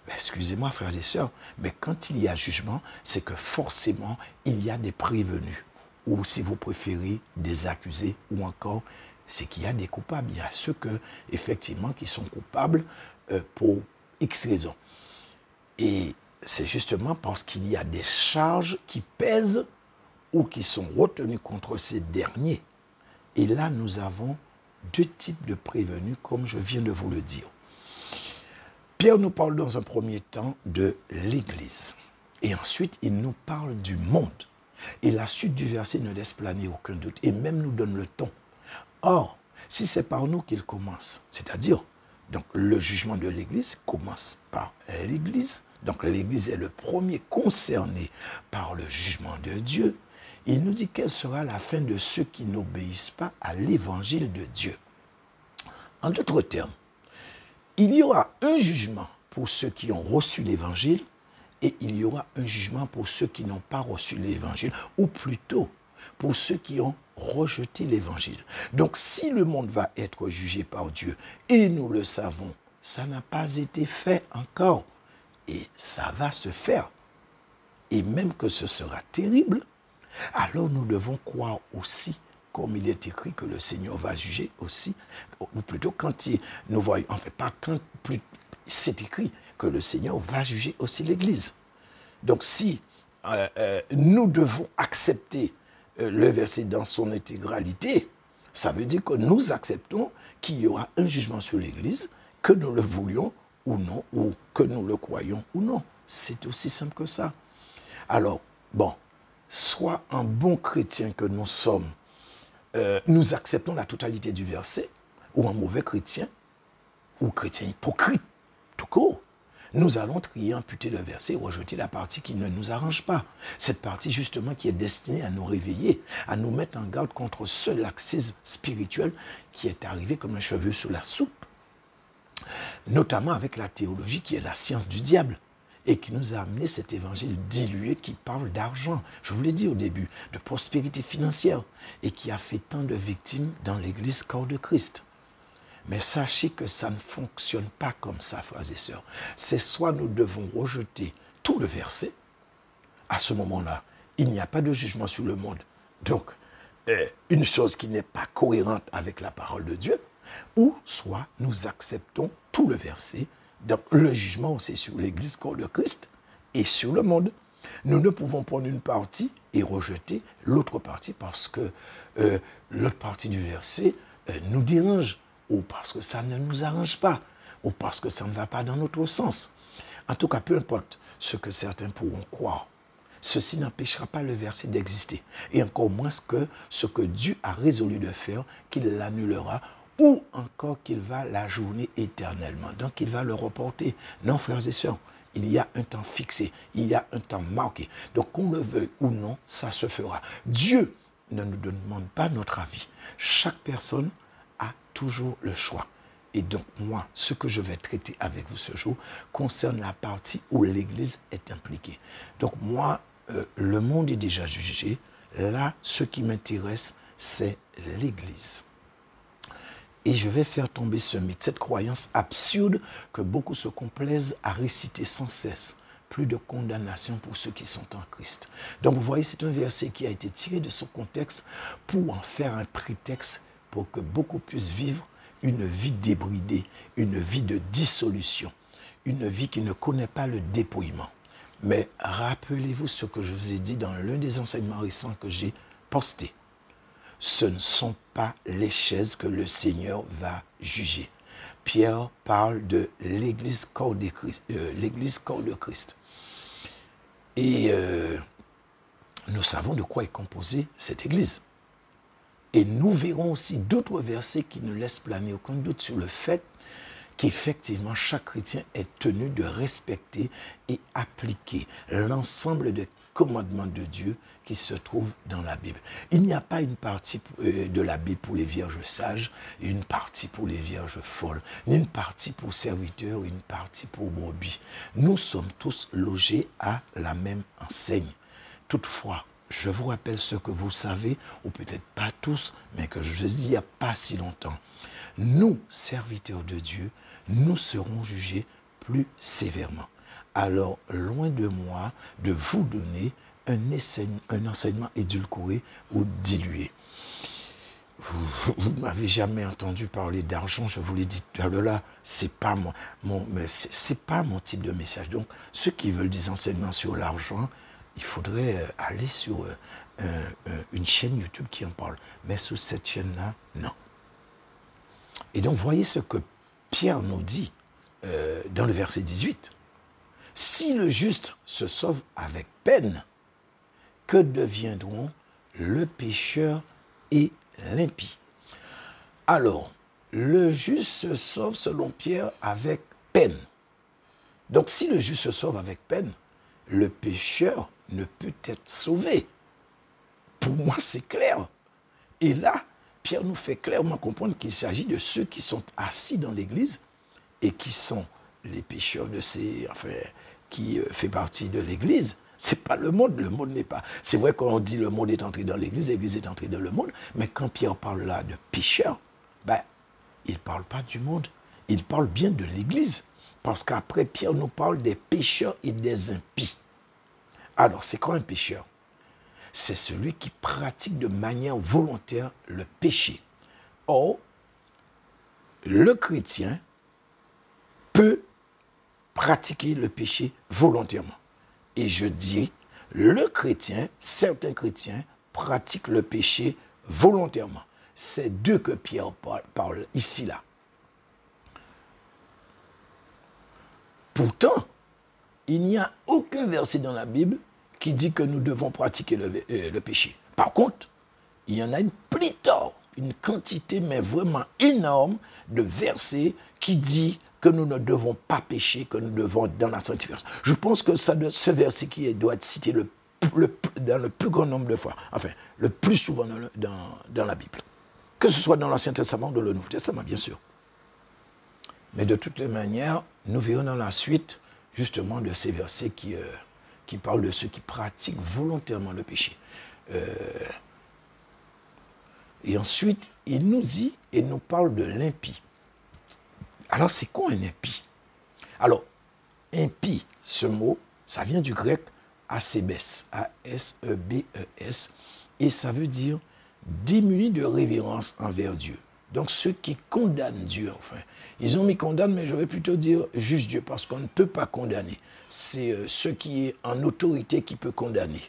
excusez-moi frères et sœurs, mais quand il y a jugement, c'est que forcément il y a des prévenus, ou si vous préférez, des accusés, ou encore, c'est qu'il y a des coupables. Il y a ceux effectivement, qui sont coupables pour X raisons. Et c'est justement parce qu'il y a des charges qui pèsent ou qui sont retenues contre ces derniers. Et là, nous avons deux types de prévenus, comme je viens de vous le dire. Pierre nous parle dans un premier temps de l'Église. Et ensuite, il nous parle du monde. Et la suite du verset ne laisse planer aucun doute. Et même nous donne le ton. Or, si c'est par nous qu'il commence, c'est-à-dire, donc le jugement de l'Église commence par l'Église. Donc l'Église est le premier concerné par le jugement de Dieu. Il nous dit quelle sera la fin de ceux qui n'obéissent pas à l'Évangile de Dieu. En d'autres termes, il y aura un jugement pour ceux qui ont reçu l'Évangile et il y aura un jugement pour ceux qui n'ont pas reçu l'Évangile, ou plutôt pour ceux qui ont rejeté l'Évangile. Donc si le monde va être jugé par Dieu, et nous le savons, ça n'a pas été fait encore, et ça va se faire, et même que ce sera terrible, alors nous devons croire aussi, comme il est écrit que le Seigneur va juger aussi, ou plutôt quand nous voyons, en fait pas quand, c'est écrit que le Seigneur va juger aussi l'Église. Donc si nous devons accepter le verset dans son intégralité, ça veut dire que nous acceptons qu'il y aura un jugement sur l'Église, que nous le voulions ou non, ou que nous le croyons ou non. C'est aussi simple que ça. Alors, bon, soit un bon chrétien que nous sommes, nous acceptons la totalité du verset, ou un mauvais chrétien, ou chrétien hypocrite, tout court, nous allons trier, amputer le verset, rejeter la partie qui ne nous arrange pas. Cette partie justement qui est destinée à nous réveiller, à nous mettre en garde contre ce laxisme spirituel qui est arrivé comme un cheveu sous la soupe, notamment avec la théologie qui est la science du diable, et qui nous a amené cet évangile dilué qui parle d'argent, je vous l'ai dit au début, de prospérité financière, et qui a fait tant de victimes dans l'église corps de Christ. Mais sachez que ça ne fonctionne pas comme ça, frères et sœurs. C'est soit nous devons rejeter tout le verset, à ce moment-là, il n'y a pas de jugement sur le monde. Donc, une chose qui n'est pas cohérente avec la parole de Dieu, ou soit nous acceptons tout le verset. Donc le jugement, c'est sur l'Église corps de Christ et sur le monde. Nous ne pouvons prendre une partie et rejeter l'autre partie parce que l'autre partie du verset nous dérange, ou parce que ça ne nous arrange pas, ou parce que ça ne va pas dans notre sens. En tout cas, peu importe ce que certains pourront croire, ceci n'empêchera pas le verset d'exister. Et encore moins que ce que Dieu a résolu de faire, qu'il l'annulera, ou encore qu'il va l'ajourner éternellement. Donc il va le reporter. Non, frères et sœurs, Il y a un temps fixé, il y a un temps marqué. Donc qu'on le veuille ou non, ça se fera. Dieu ne nous demande pas notre avis. Chaque personne a toujours le choix. Et donc moi, ce que je vais traiter avec vous ce jour concerne la partie où l'Église est impliquée. Donc moi, le monde est déjà jugé. Là, ce qui m'intéresse, c'est l'Église. Et je vais faire tomber ce mythe, cette croyance absurde que beaucoup se complaisent à réciter sans cesse. Plus de condamnation pour ceux qui sont en Christ. Donc vous voyez, c'est un verset qui a été tiré de son contexte pour en faire un prétexte pour que beaucoup puissent vivre une vie débridée, une vie de dissolution, une vie qui ne connaît pas le dépouillement. Mais rappelez-vous ce que je vous ai dit dans l'un des enseignements récents que j'ai posté. Ce ne sont pas les chaises que le Seigneur va juger. Pierre parle de l'église corps de Christ. Et nous savons de quoi est composée cette église. Et nous verrons aussi d'autres versets qui ne laissent planer aucun doute sur le fait qu'effectivement chaque chrétien est tenu de respecter et appliquer l'ensemble des commandements de Dieu qui se trouvent dans la Bible. Il n'y a pas une partie de la Bible pour les vierges sages, une partie pour les vierges folles, ni une partie pour serviteurs, une partie pour brebis. Nous sommes tous logés à la même enseigne. Toutefois, je vous rappelle ce que vous savez, ou peut-être pas tous, mais que je vous ai dit il n'y a pas si longtemps. Nous, serviteurs de Dieu, nous serons jugés plus sévèrement. Alors, loin de moi de vous donner un enseignement édulcoré ou dilué. Vous ne m'avez jamais entendu parler d'argent, je vous l'ai dit tout à l'heure, c'est pas c'est pas mon type de message. Donc, ceux qui veulent des enseignements sur l'argent, il faudrait aller sur une chaîne YouTube qui en parle. Mais sur cette chaîne-là, non. Et donc, voyez ce que Pierre nous dit dans le verset 18. Si le juste se sauve avec peine, que deviendront le pécheur et l'impie? Alors, le juste se sauve, selon Pierre, avec peine. Donc, si le juste se sauve avec peine, le pécheur ne peut être sauvé. Pour moi, c'est clair. Et là, Pierre nous fait clairement comprendre qu'il s'agit de ceux qui sont assis dans l'église et qui sont les pécheurs de qui fait partie de l'église. C'est pas le monde n'est pas. C'est vrai qu'on dit le monde est entré dans l'église est entrée dans le monde, mais quand Pierre parle là de pécheurs, il ne parle pas du monde, il parle bien de l'église. Parce qu'après, Pierre nous parle des pécheurs et des impies. Alors, c'est quoi un pécheur? C'est celui qui pratique de manière volontaire le péché. Or, le chrétien peut pratiquer le péché volontairement. Et je dis, le chrétien, certains chrétiens, pratiquent le péché volontairement. C'est d'eux que Pierre parle ici, là. Pourtant, il n'y a aucun verset dans la Bible qui dit que nous devons pratiquer le péché. Par contre, il y en a une pléthore, une quantité, mais vraiment énorme, de versets qui dit que nous ne devons pas pécher, que nous devons dans la sanctification. Je pense que ce verset qui doit être cité dans le plus grand nombre de fois, enfin, le plus souvent dans la Bible. Que ce soit dans l'Ancien Testament ou dans le Nouveau Testament, bien sûr. Mais de toutes les manières, nous verrons dans la suite, justement, de ces versets qui parlent de ceux qui pratiquent volontairement le péché. Et ensuite, il nous dit et nous parle de l'impie. Alors, c'est quoi un impie? Alors, impie, ce mot, ça vient du grec asebes, A-S-E-B-E-S, et ça veut dire démuni de révérence envers Dieu. Donc, ceux qui condamnent Dieu, enfin, ils ont mis condamne, mais je vais plutôt dire juge Dieu, parce qu'on ne peut pas condamner. C'est ceux qui est en autorité qui peut condamner.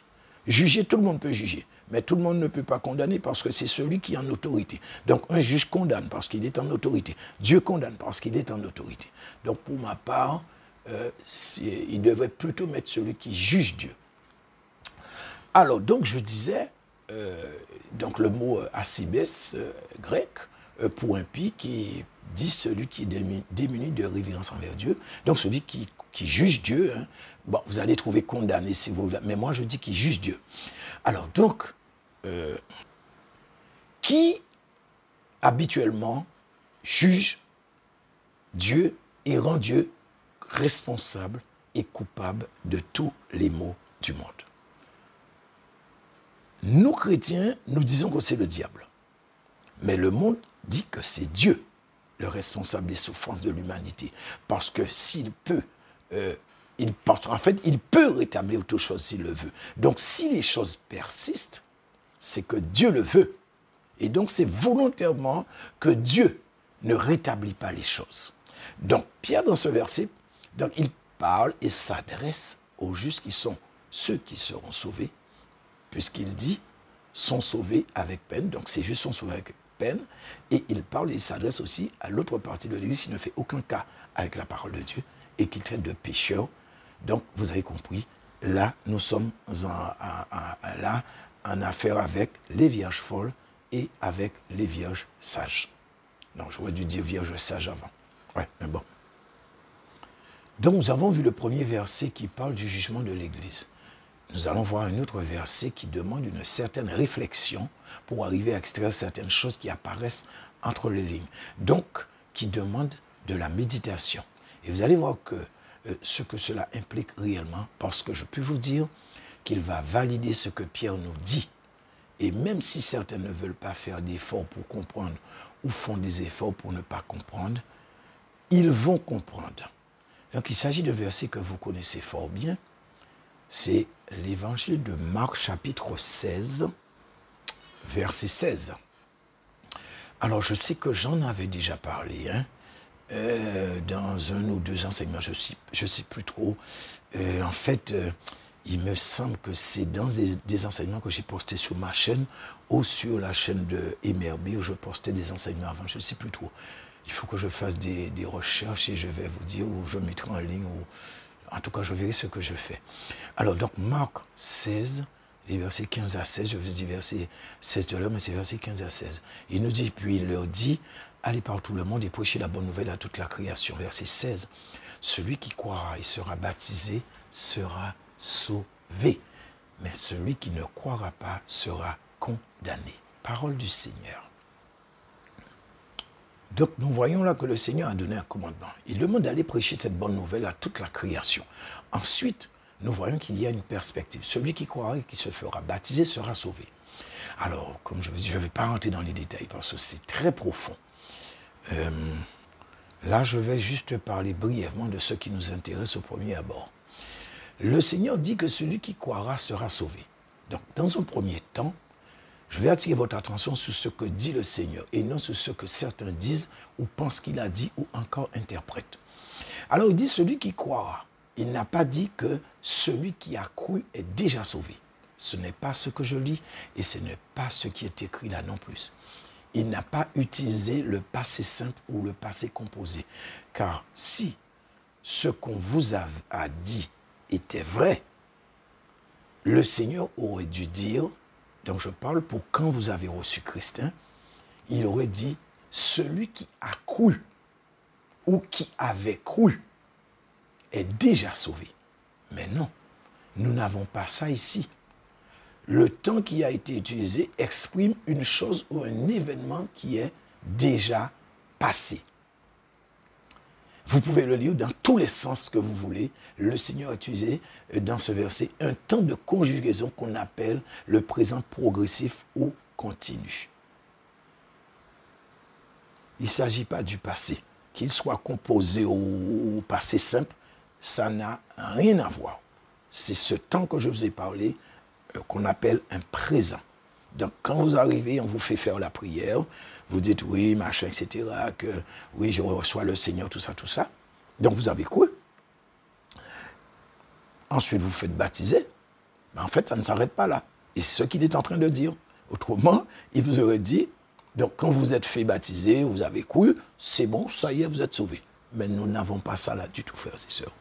Juger, tout le monde peut juger, mais tout le monde ne peut pas condamner parce que c'est celui qui est en autorité. Donc, un juge condamne parce qu'il est en autorité. Dieu condamne parce qu'il est en autorité. Donc, pour ma part, il devrait plutôt mettre celui qui juge Dieu. Alors, donc, je disais, donc le mot asibes grec, pour impie qui dit celui qui est démuni de révérence envers Dieu. Donc celui qui juge Dieu, hein, bon, vous allez trouver condamné si vous voulez, mais moi je dis qu'il juge Dieu. Alors donc, qui habituellement juge Dieu et rend Dieu responsable et coupable de tous les maux du monde? Nous, chrétiens, nous disons que c'est le diable. Mais le monde dit que c'est Dieu, le responsable des souffrances de l'humanité. Parce que s'il peut, il peut rétablir toutes choses s'il le veut. Donc, si les choses persistent, c'est que Dieu le veut. Et donc, c'est volontairement que Dieu ne rétablit pas les choses. Donc, Pierre, dans ce verset, donc, il parle et s'adresse aux justes qui sont ceux qui seront sauvés, puisqu'il dit, sont sauvés avec peine. Donc, ces justes sont sauvés avec peine. Et il parle et il s'adresse aussi à l'autre partie de l'Église qui ne fait aucun cas avec la parole de Dieu et qui traite de pécheurs. Donc, vous avez compris, là, nous sommes en affaire avec les vierges folles et avec les vierges sages. Non, j'aurais dû dire vierges sages avant. Ouais, mais bon. Donc, nous avons vu le premier verset qui parle du jugement de l'Église. Nous allons voir un autre verset qui demande une certaine réflexion pour arriver à extraire certaines choses qui apparaissent entre les lignes. Donc, qui demande de la méditation. Et vous allez voir que ce que cela implique réellement, parce que je peux vous dire qu'il va valider ce que Pierre nous dit. Et même si certains ne veulent pas faire d'efforts pour comprendre ou font des efforts pour ne pas comprendre, ils vont comprendre. Donc, il s'agit de versets que vous connaissez fort bien. C'est l'évangile de Marc, chapitre 16, verset 16. Alors, je sais que j'en avais déjà parlé, hein, dans un ou deux enseignements, je sais plus trop. En fait, il me semble que c'est dans des enseignements que j'ai postés sur ma chaîne ou sur la chaîne de MRB où je postais des enseignements avant, je ne sais plus trop. Il faut que je fasse des recherches et je vais vous dire, ou je mettrai en ligne, ou en tout cas, je verrai ce que je fais. Alors, donc, Marc 16, les versets 15 à 16, je vous dis verset 16 de l'heure, mais c'est verset 15 à 16. Il nous dit, puis il leur dit, allez par tout le monde et prêchez la bonne nouvelle à toute la création. Verset 16, celui qui croira et sera baptisé sera sauvé, mais celui qui ne croira pas sera condamné. Parole du Seigneur. Donc, nous voyons là que le Seigneur a donné un commandement. Il demande d'aller prêcher cette bonne nouvelle à toute la création. Ensuite, nous voyons qu'il y a une perspective. Celui qui croira et qui se fera baptiser sera sauvé. Alors, comme je vous dis, je ne vais pas rentrer dans les détails parce que c'est très profond. Là, je vais juste parler brièvement de ce qui nous intéresse au premier abord. Le Seigneur dit que celui qui croira sera sauvé. Donc, dans un premier temps, je vais attirer votre attention sur ce que dit le Seigneur et non sur ce que certains disent ou pensent qu'il a dit ou encore interprètent. Alors il dit celui qui croira. Il n'a pas dit que celui qui a cru est déjà sauvé. Ce n'est pas ce que je lis et ce n'est pas ce qui est écrit là non plus. Il n'a pas utilisé le passé simple ou le passé composé. Car si ce qu'on vous a dit était vrai, le Seigneur aurait dû dire, donc je parle pour quand vous avez reçu Christ, hein, il aurait dit, celui qui a cru ou qui avait cru est déjà sauvé. Mais non, nous n'avons pas ça ici. Le temps qui a été utilisé exprime une chose ou un événement qui est déjà passé. Vous pouvez le lire dans tous les sens que vous voulez. Le Seigneur a utilisé dans ce verset un temps de conjugaison qu'on appelle le présent progressif ou continu. Il ne s'agit pas du passé. Qu'il soit composé au passé simple, ça n'a rien à voir. C'est ce temps que je vous ai parlé qu'on appelle un présent. Donc, quand vous arrivez, on vous fait faire la prière, vous dites oui, machin, etc., que oui, je reçois le Seigneur, tout ça, tout ça. Donc, vous avez cru. Ensuite, vous faites baptiser. Mais en fait, ça ne s'arrête pas là. Et c'est ce qu'il est en train de dire. Autrement, il vous aurait dit, donc quand vous êtes fait baptiser, vous avez cru, c'est bon, ça y est, vous êtes sauvés. Mais nous n'avons pas ça là du tout, frères et sœurs.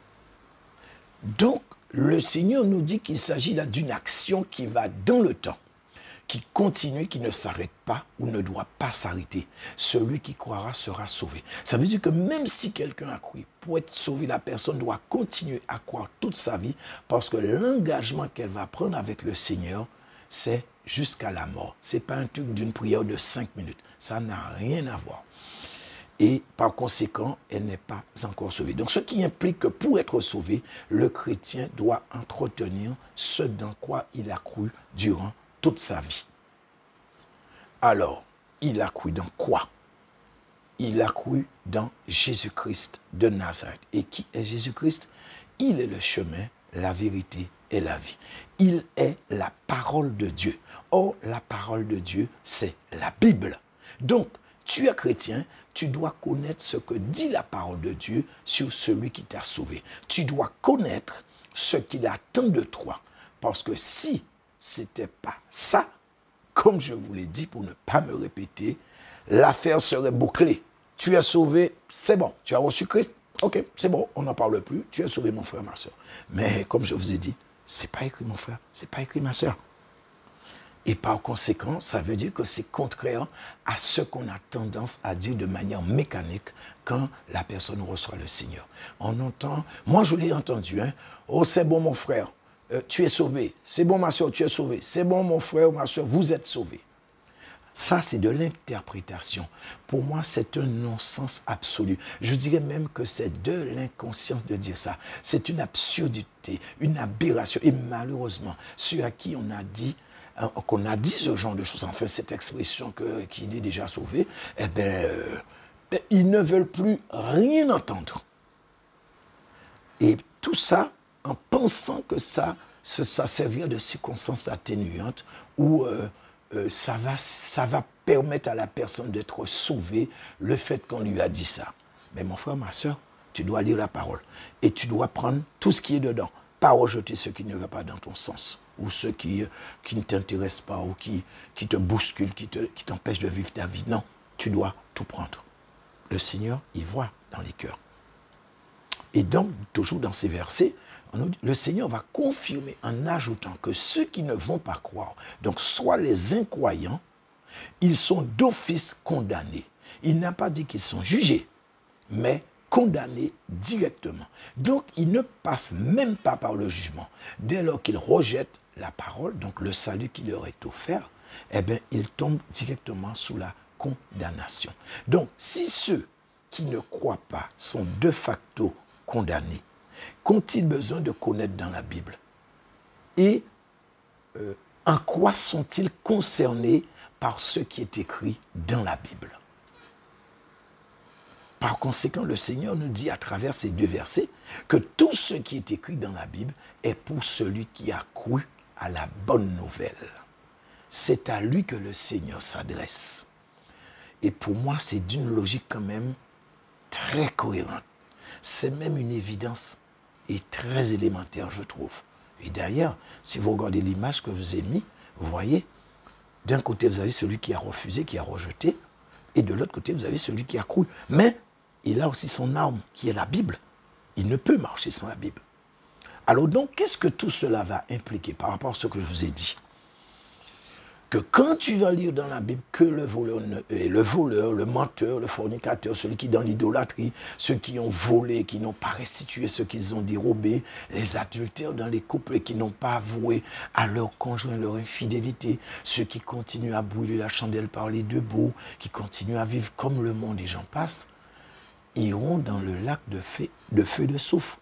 Donc, le Seigneur nous dit qu'il s'agit là d'une action qui va dans le temps. qui continue, qui ne s'arrête pas ou ne doit pas s'arrêter. Celui qui croira sera sauvé. Ça veut dire que même si quelqu'un a cru, pour être sauvé, la personne doit continuer à croire toute sa vie parce que l'engagement qu'elle va prendre avec le Seigneur, c'est jusqu'à la mort. Ce n'est pas un truc d'une prière de 5 minutes. Ça n'a rien à voir. Et par conséquent, elle n'est pas encore sauvée. Donc, ce qui implique que pour être sauvé, le chrétien doit entretenir ce dans quoi il a cru durant toute sa vie. Alors, il a cru dans quoi? Il a cru dans Jésus-Christ de Nazareth. Et qui est Jésus-Christ? Il est le chemin, la vérité et la vie. Il est la parole de Dieu. Or, la parole de Dieu, c'est la Bible. Donc, tu es chrétien, tu dois connaître ce que dit la parole de Dieu sur celui qui t'a sauvé. Tu dois connaître ce qu'il attend de toi. Parce que si ce n'était pas ça, comme je vous l'ai dit pour ne pas me répéter, l'affaire serait bouclée. Tu es sauvé, c'est bon. Tu as reçu Christ, ok, c'est bon, on n'en parle plus. Tu es sauvé, mon frère, ma soeur. Mais comme je vous ai dit, ce n'est pas écrit, mon frère, ce n'est pas écrit, ma soeur. Et par conséquent, ça veut dire que c'est contraire à ce qu'on a tendance à dire de manière mécanique quand la personne reçoit le Seigneur. On entend, moi je l'ai entendu, hein, oh c'est bon mon frère, tu es sauvé, c'est bon ma soeur, tu es sauvé, c'est bon mon frère ou ma soeur, vous êtes sauvé. Ça c'est de l'interprétation. Pour moi c'est un non-sens absolu. Je dirais même que c'est de l'inconscience de dire ça. C'est une absurdité, une aberration. Et malheureusement, ceux à qui on a dit ce genre de choses, enfin cette expression qu'il est déjà sauvé, eh bien, ils ne veulent plus rien entendre. Et tout ça en pensant que ça servira de circonstances atténuantes où ça va permettre à la personne d'être sauvée, le fait qu'on lui a dit ça. Mais mon frère, ma soeur, tu dois lire la parole et tu dois prendre tout ce qui est dedans, pas rejeter ce qui ne va pas dans ton sens, ou ceux qui ne t'intéressent pas, ou qui te bousculent, qui t'empêchent de vivre ta vie. Non, tu dois tout prendre. Le Seigneur, il voit dans les cœurs. Et donc, toujours dans ces versets, le Seigneur va confirmer en ajoutant que ceux qui ne vont pas croire, donc soit les incroyants, ils sont d'office condamnés. Il n'a pas dit qu'ils sont jugés, mais condamnés directement. Donc, ils ne passent même pas par le jugement. Dès lors qu'ils rejettent la parole, donc le salut qui leur est offert, eh bien, ils tombent directement sous la condamnation. Donc, si ceux qui ne croient pas sont de facto condamnés, qu'ont-ils besoin de connaître dans la Bible? Et en quoi sont-ils concernés par ce qui est écrit dans la Bible? Par conséquent, le Seigneur nous dit à travers ces deux versets que tout ce qui est écrit dans la Bible est pour celui qui a cru à la bonne nouvelle. C'est à lui que le Seigneur s'adresse. Et pour moi, c'est d'une logique quand même très cohérente. C'est même une évidence et très élémentaire, je trouve. Et d'ailleurs, si vous regardez l'image que je vous ai mise, vous voyez, d'un côté, vous avez celui qui a refusé, qui a rejeté, et de l'autre côté, vous avez celui qui a cru. Mais il a aussi son arme, qui est la Bible. Il ne peut marcher sans la Bible. Alors donc, qu'est-ce que tout cela va impliquer par rapport à ce que je vous ai dit? Que quand tu vas lire dans la Bible que le voleur, le menteur, le fornicateur, celui qui est dans l'idolâtrie, ceux qui ont volé, qui n'ont pas restitué ce qu'ils ont dérobé, les adultères dans les couples qui n'ont pas avoué à leur conjoint leur infidélité, ceux qui continuent à brûler la chandelle par les deux bouts, qui continuent à vivre comme le monde et j'en passe, iront dans le lac de feu de soufre.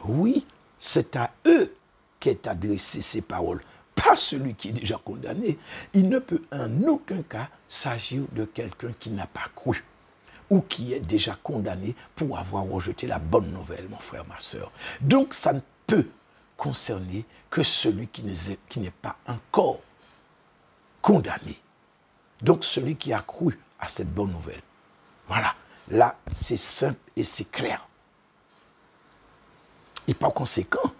Oui, c'est à eux qu'est adressée ces paroles, pas celui qui est déjà condamné. Il ne peut en aucun cas s'agir de quelqu'un qui n'a pas cru ou qui est déjà condamné pour avoir rejeté la bonne nouvelle, mon frère, ma soeur. Donc, ça ne peut concerner que celui qui n'est pas encore condamné. Donc, celui qui a cru à cette bonne nouvelle. Voilà, là, c'est simple et c'est clair. Et par conséquent,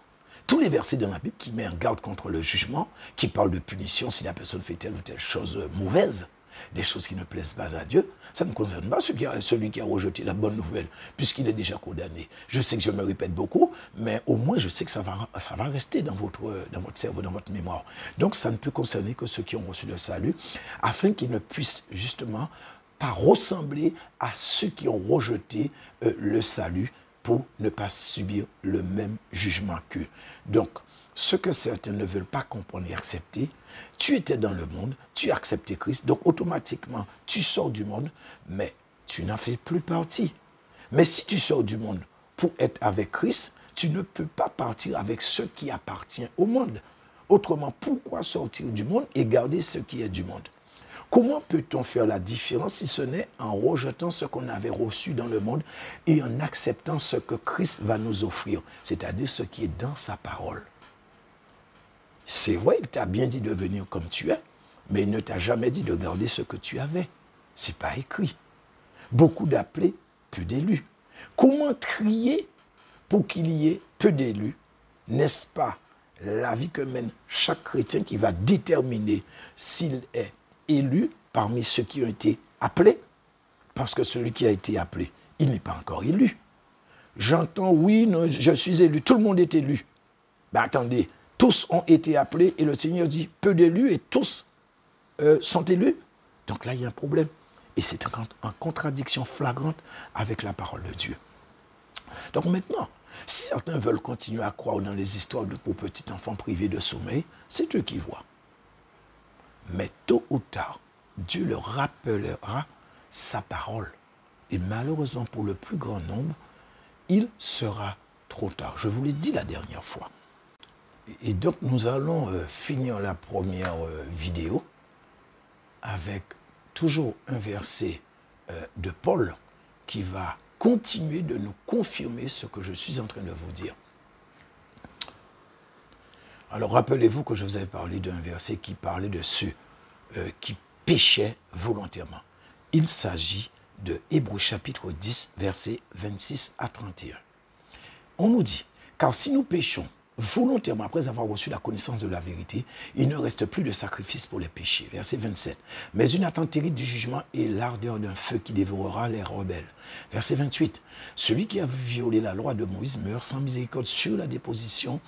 tous les versets dans la Bible qui mettent en garde contre le jugement, qui parlent de punition si la personne fait telle ou telle chose mauvaise, des choses qui ne plaisent pas à Dieu, ça ne concerne pas celui qui a rejeté la bonne nouvelle, puisqu'il est déjà condamné. Je sais que je me répète beaucoup, mais au moins je sais que ça va rester dans votre cerveau, dans votre mémoire. Donc ça ne peut concerner que ceux qui ont reçu le salut, afin qu'ils ne puissent justement pas ressembler à ceux qui ont rejeté le salut pour ne pas subir le même jugement qu'eux. Donc, ce que certains ne veulent pas comprendre et accepter, tu étais dans le monde, tu as accepté Christ, donc automatiquement, tu sors du monde, mais tu n'en fais plus partie. Mais si tu sors du monde pour être avec Christ, tu ne peux pas partir avec ce qui appartient au monde. Autrement, pourquoi sortir du monde et garder ce qui est du monde? Comment peut-on faire la différence si ce n'est en rejetant ce qu'on avait reçu dans le monde et en acceptant ce que Christ va nous offrir, c'est-à-dire ce qui est dans sa parole? C'est vrai, il t'a bien dit de venir comme tu es, mais il ne t'a jamais dit de garder ce que tu avais. Ce n'est pas écrit. Beaucoup d'appelés, peu d'élus. Comment trier pour qu'il y ait peu d'élus? N'est-ce pas la vie que mène chaque chrétien qui va déterminer s'il est élu parmi ceux qui ont été appelés? Parce que celui qui a été appelé, il n'est pas encore élu. J'entends, oui, non, je suis élu, tout le monde est élu. Ben attendez, tous ont été appelés et le Seigneur dit peu d'élus et tous sont élus. Donc là, il y a un problème. Et c'est en contradiction flagrante avec la parole de Dieu. Donc maintenant, si certains veulent continuer à croire dans les histoires de pour petits enfants privés de sommeil, c'est eux qui voient. Mais tôt ou tard, Dieu leur rappellera sa parole. Et malheureusement pour le plus grand nombre, il sera trop tard. Je vous l'ai dit la dernière fois. Et donc nous allons finir la première vidéo avec toujours un verset de Paul qui va continuer de nous confirmer ce que je suis en train de vous dire. Alors rappelez-vous que je vous avais parlé d'un verset qui parlait de ceux qui péchaient volontairement. Il s'agit de Hébreux chapitre 10, versets 26 à 31. On nous dit, car si nous péchons volontairement après avoir reçu la connaissance de la vérité, il ne reste plus de sacrifice pour les péchés. Verset 27. Mais une attente terrible du jugement et l'ardeur d'un feu qui dévorera les rebelles. Verset 28. Celui qui a violé la loi de Moïse meurt sans miséricorde sur la déposition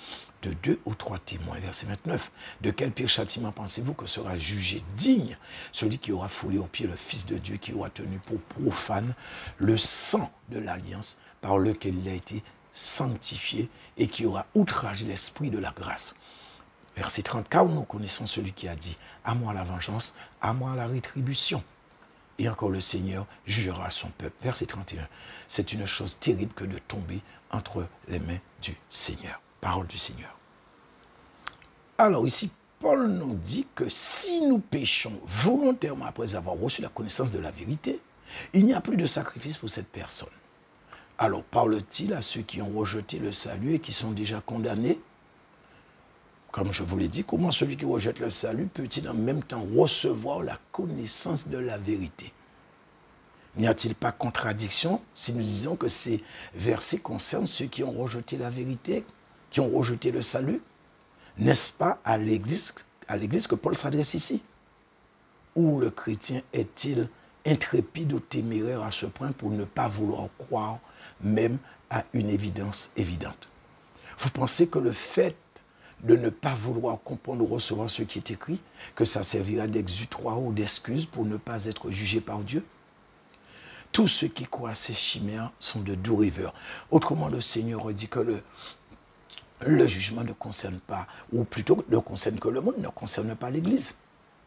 de 2 ou 3 témoins. Verset 29. De quel pire châtiment pensez-vous que sera jugé digne celui qui aura foulé aux pieds le Fils de Dieu, qui aura tenu pour profane le sang de l'alliance par lequel il a été sanctifié et qui aura outragé l'esprit de la grâce. Verset 30, car nous connaissons celui qui a dit, à moi la vengeance, à moi la rétribution. Et encore le Seigneur jugera son peuple. Verset 31, c'est une chose terrible que de tomber entre les mains du Seigneur. Parole du Seigneur. Alors ici, Paul nous dit que si nous péchons volontairement après avoir reçu la connaissance de la vérité, il n'y a plus de sacrifice pour cette personne. Alors parle-t-il à ceux qui ont rejeté le salut et qui sont déjà condamnés? Comme je vous l'ai dit, comment celui qui rejette le salut peut-il en même temps recevoir la connaissance de la vérité? N'y a-t-il pas contradiction si nous disons que ces versets concernent ceux qui ont rejeté la vérité, qui ont rejeté le salut? N'est-ce pas à l'Église que Paul s'adresse ici? Ou le chrétien est-il intrépide ou téméraire à ce point pour ne pas vouloir croire même à une évidence évidente? Vous pensez que le fait de ne pas vouloir comprendre ou recevoir ce qui est écrit, que ça servira d'exutoire ou d'excuse pour ne pas être jugé par Dieu? Tous ceux qui croient à ces chimères sont de doux rêveurs. Autrement, le Seigneur dit que le jugement ne concerne pas, ou plutôt ne concerne que le monde, ne concerne pas l'Église.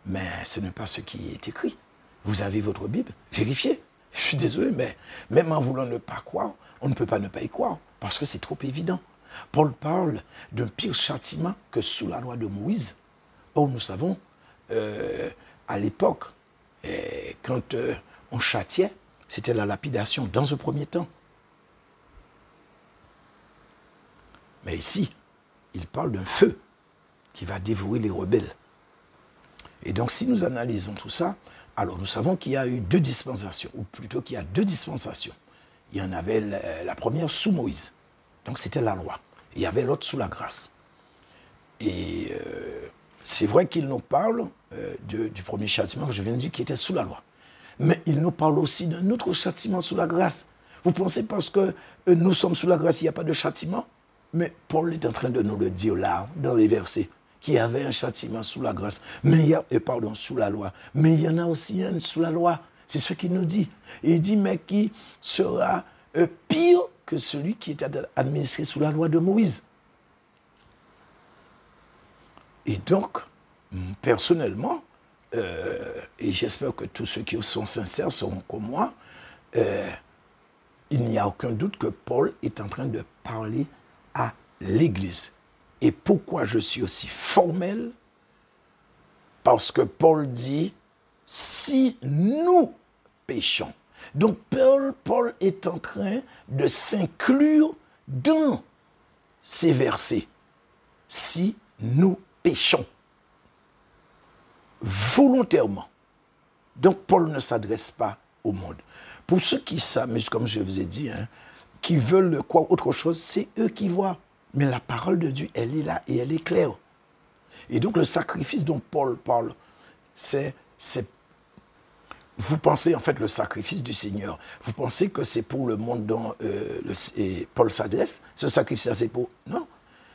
Mais ce n'est pas ce qui est écrit. Vous avez votre Bible, vérifiez. Je suis désolé, mais même en voulant ne pas croire, on ne peut pas ne pas y croire, parce que c'est trop évident. Paul parle d'un pire châtiment que sous la loi de Moïse. Or, nous savons, à l'époque, quand on châtiait, c'était la lapidation, dans un premier temps. Mais ici, il parle d'un feu qui va dévorer les rebelles. Et donc, si nous analysons tout ça, alors nous savons qu'il y a eu 2 dispensations, ou plutôt qu'il y a 2 dispensations. Il y en avait la première sous Moïse, donc c'était la loi. Il y avait l'autre sous la grâce. Et c'est vrai qu'il nous parle du premier châtiment que je viens de dire, qui était sous la loi. Mais il nous parle aussi d'un autre châtiment sous la grâce. Vous pensez parce que nous sommes sous la grâce, il n'y a pas de châtiment? Mais Paul est en train de nous le dire là, dans les versets, qu'il y avait un châtiment sous la grâce, mais il y a, pardon, sous la loi. Mais il y en a aussi un sous la loi. C'est ce qu'il nous dit. Et il dit, mais qui sera pire que celui qui est administré sous la loi de Moïse. Et donc, personnellement, et j'espère que tous ceux qui sont sincères seront comme moi, il n'y a aucun doute que Paul est en train de parler à l'Église. Et pourquoi je suis aussi formel? Parce que Paul dit, si nous péchons. Donc Paul est en train de s'inclure dans ces versets. Si nous péchons volontairement. Donc Paul ne s'adresse pas au monde. Pour ceux qui s'amusent, comme je vous ai dit, qui veulent quoi autre chose, c'est eux qui voient. Mais la parole de Dieu, elle est là et elle est claire. Et donc le sacrifice dont Paul parle, c'est vous pensez en fait le sacrifice du Seigneur. Vous pensez que c'est pour le monde dont Paul s'adresse? Ce sacrifice, c'est pour... Non.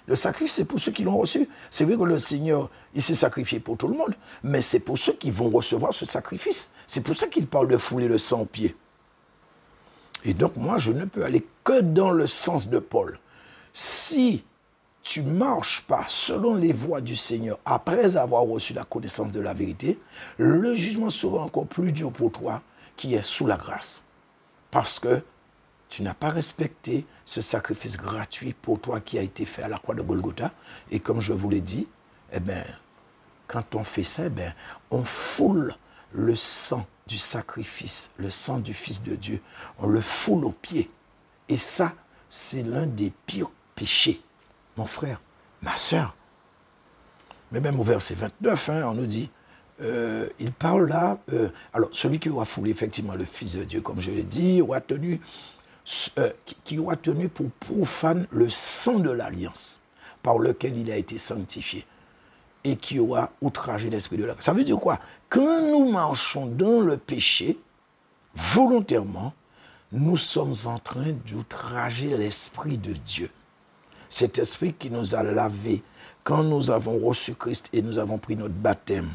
Le sacrifice, c'est pour ceux qui l'ont reçu. C'est vrai que le Seigneur, il s'est sacrifié pour tout le monde, mais c'est pour ceux qui vont recevoir ce sacrifice. C'est pour ça qu'il parle de fouler le sang aux pieds. Et donc, moi, je ne peux aller que dans le sens de Paul. Si tu ne marches pas selon les voies du Seigneur après avoir reçu la connaissance de la vérité, le jugement sera encore plus dur pour toi qui es sous la grâce. Parce que tu n'as pas respecté ce sacrifice gratuit pour toi qui a été fait à la croix de Golgotha. Et comme je vous l'ai dit, eh bien, quand on fait ça, eh bien, on foule le sang du sacrifice, le sang du Fils de Dieu. On le foule aux pieds. Et ça, c'est l'un des pires péchés. Mon frère, ma soeur. Mais même au verset 29, on nous dit, il parle là, alors celui qui aura foulé effectivement le Fils de Dieu, comme je l'ai dit, aura tenu... qui aura tenu pour profane le sang de l'alliance par lequel il a été sanctifié et qui aura outragé l'esprit de la grâce. Ça veut dire quoi? Quand nous marchons dans le péché, volontairement, nous sommes en train d'outrager l'esprit de Dieu. Cet esprit qui nous a lavés quand nous avons reçu Christ et nous avons pris notre baptême.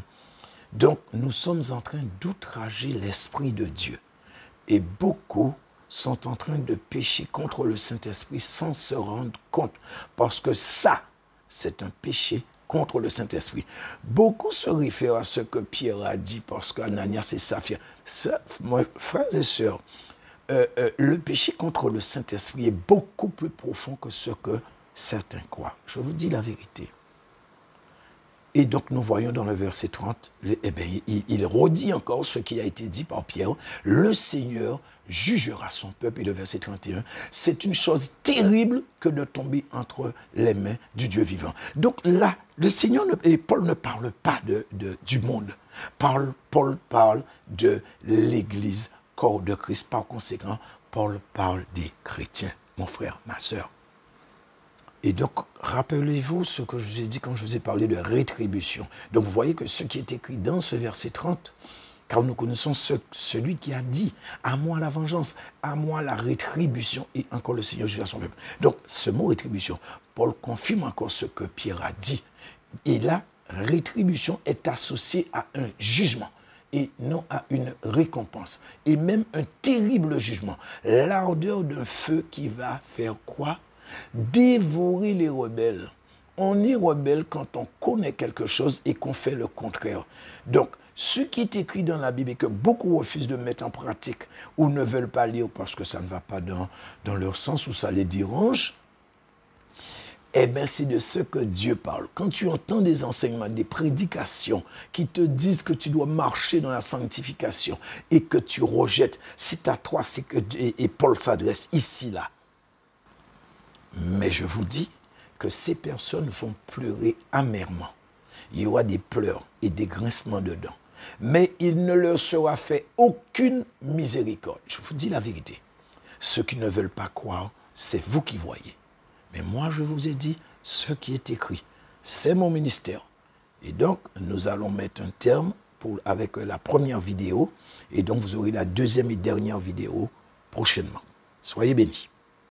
Donc, nous sommes en train d'outrager l'esprit de Dieu. Et beaucoup sont en train de pécher contre le Saint-Esprit sans se rendre compte. Parce que ça, c'est un péché contre le Saint-Esprit. Beaucoup se réfèrent à ce que Pierre a dit parce qu'Ananias et Saphir. Frères et sœurs, le péché contre le Saint-Esprit est beaucoup plus profond que ce que certains croient. Je vous dis la vérité. Et donc nous voyons dans le verset 30, il redit encore ce qui a été dit par Pierre. Le Seigneur jugera son peuple. Et le verset 31, c'est une chose terrible que de tomber entre les mains du Dieu vivant. Donc là, le Seigneur et Paul ne parle pas du monde. Paul parle de l'Église, corps de Christ. Par conséquent, Paul parle des chrétiens, mon frère, ma soeur. Et donc, rappelez-vous ce que je vous ai dit quand je vous ai parlé de rétribution. Donc, vous voyez que ce qui est écrit dans ce verset 30, car nous connaissons celui qui a dit « à moi la vengeance, à moi la rétribution » et encore le Seigneur jugera son peuple. Donc, ce mot rétribution, Paul confirme encore ce que Pierre a dit. Et la rétribution est associée à un jugement et non à une récompense. Et même un terrible jugement. L'ardeur d'un feu qui va faire quoi? Dévorer les rebelles. On est rebelle quand on connaît quelque chose et qu'on fait le contraire. Donc, ce qui est écrit dans la Bible et que beaucoup refusent de mettre en pratique ou ne veulent pas lire parce que ça ne va pas dans leur sens ou ça les dérange, eh bien, c'est de ce que Dieu parle. Quand tu entends des enseignements, des prédications qui te disent que tu dois marcher dans la sanctification et que tu rejettes, c'est à toi, c'est que et Paul s'adresse ici, là. Mais je vous dis que ces personnes vont pleurer amèrement. Il y aura des pleurs et des grincements de dents. Mais il ne leur sera fait aucune miséricorde. Je vous dis la vérité. Ceux qui ne veulent pas croire, c'est vous qui voyez. Mais moi, je vous ai dit ce qui est écrit. C'est mon ministère. Et donc, nous allons mettre un terme avec la première vidéo. Et donc, vous aurez la deuxième et dernière vidéo prochainement. Soyez bénis.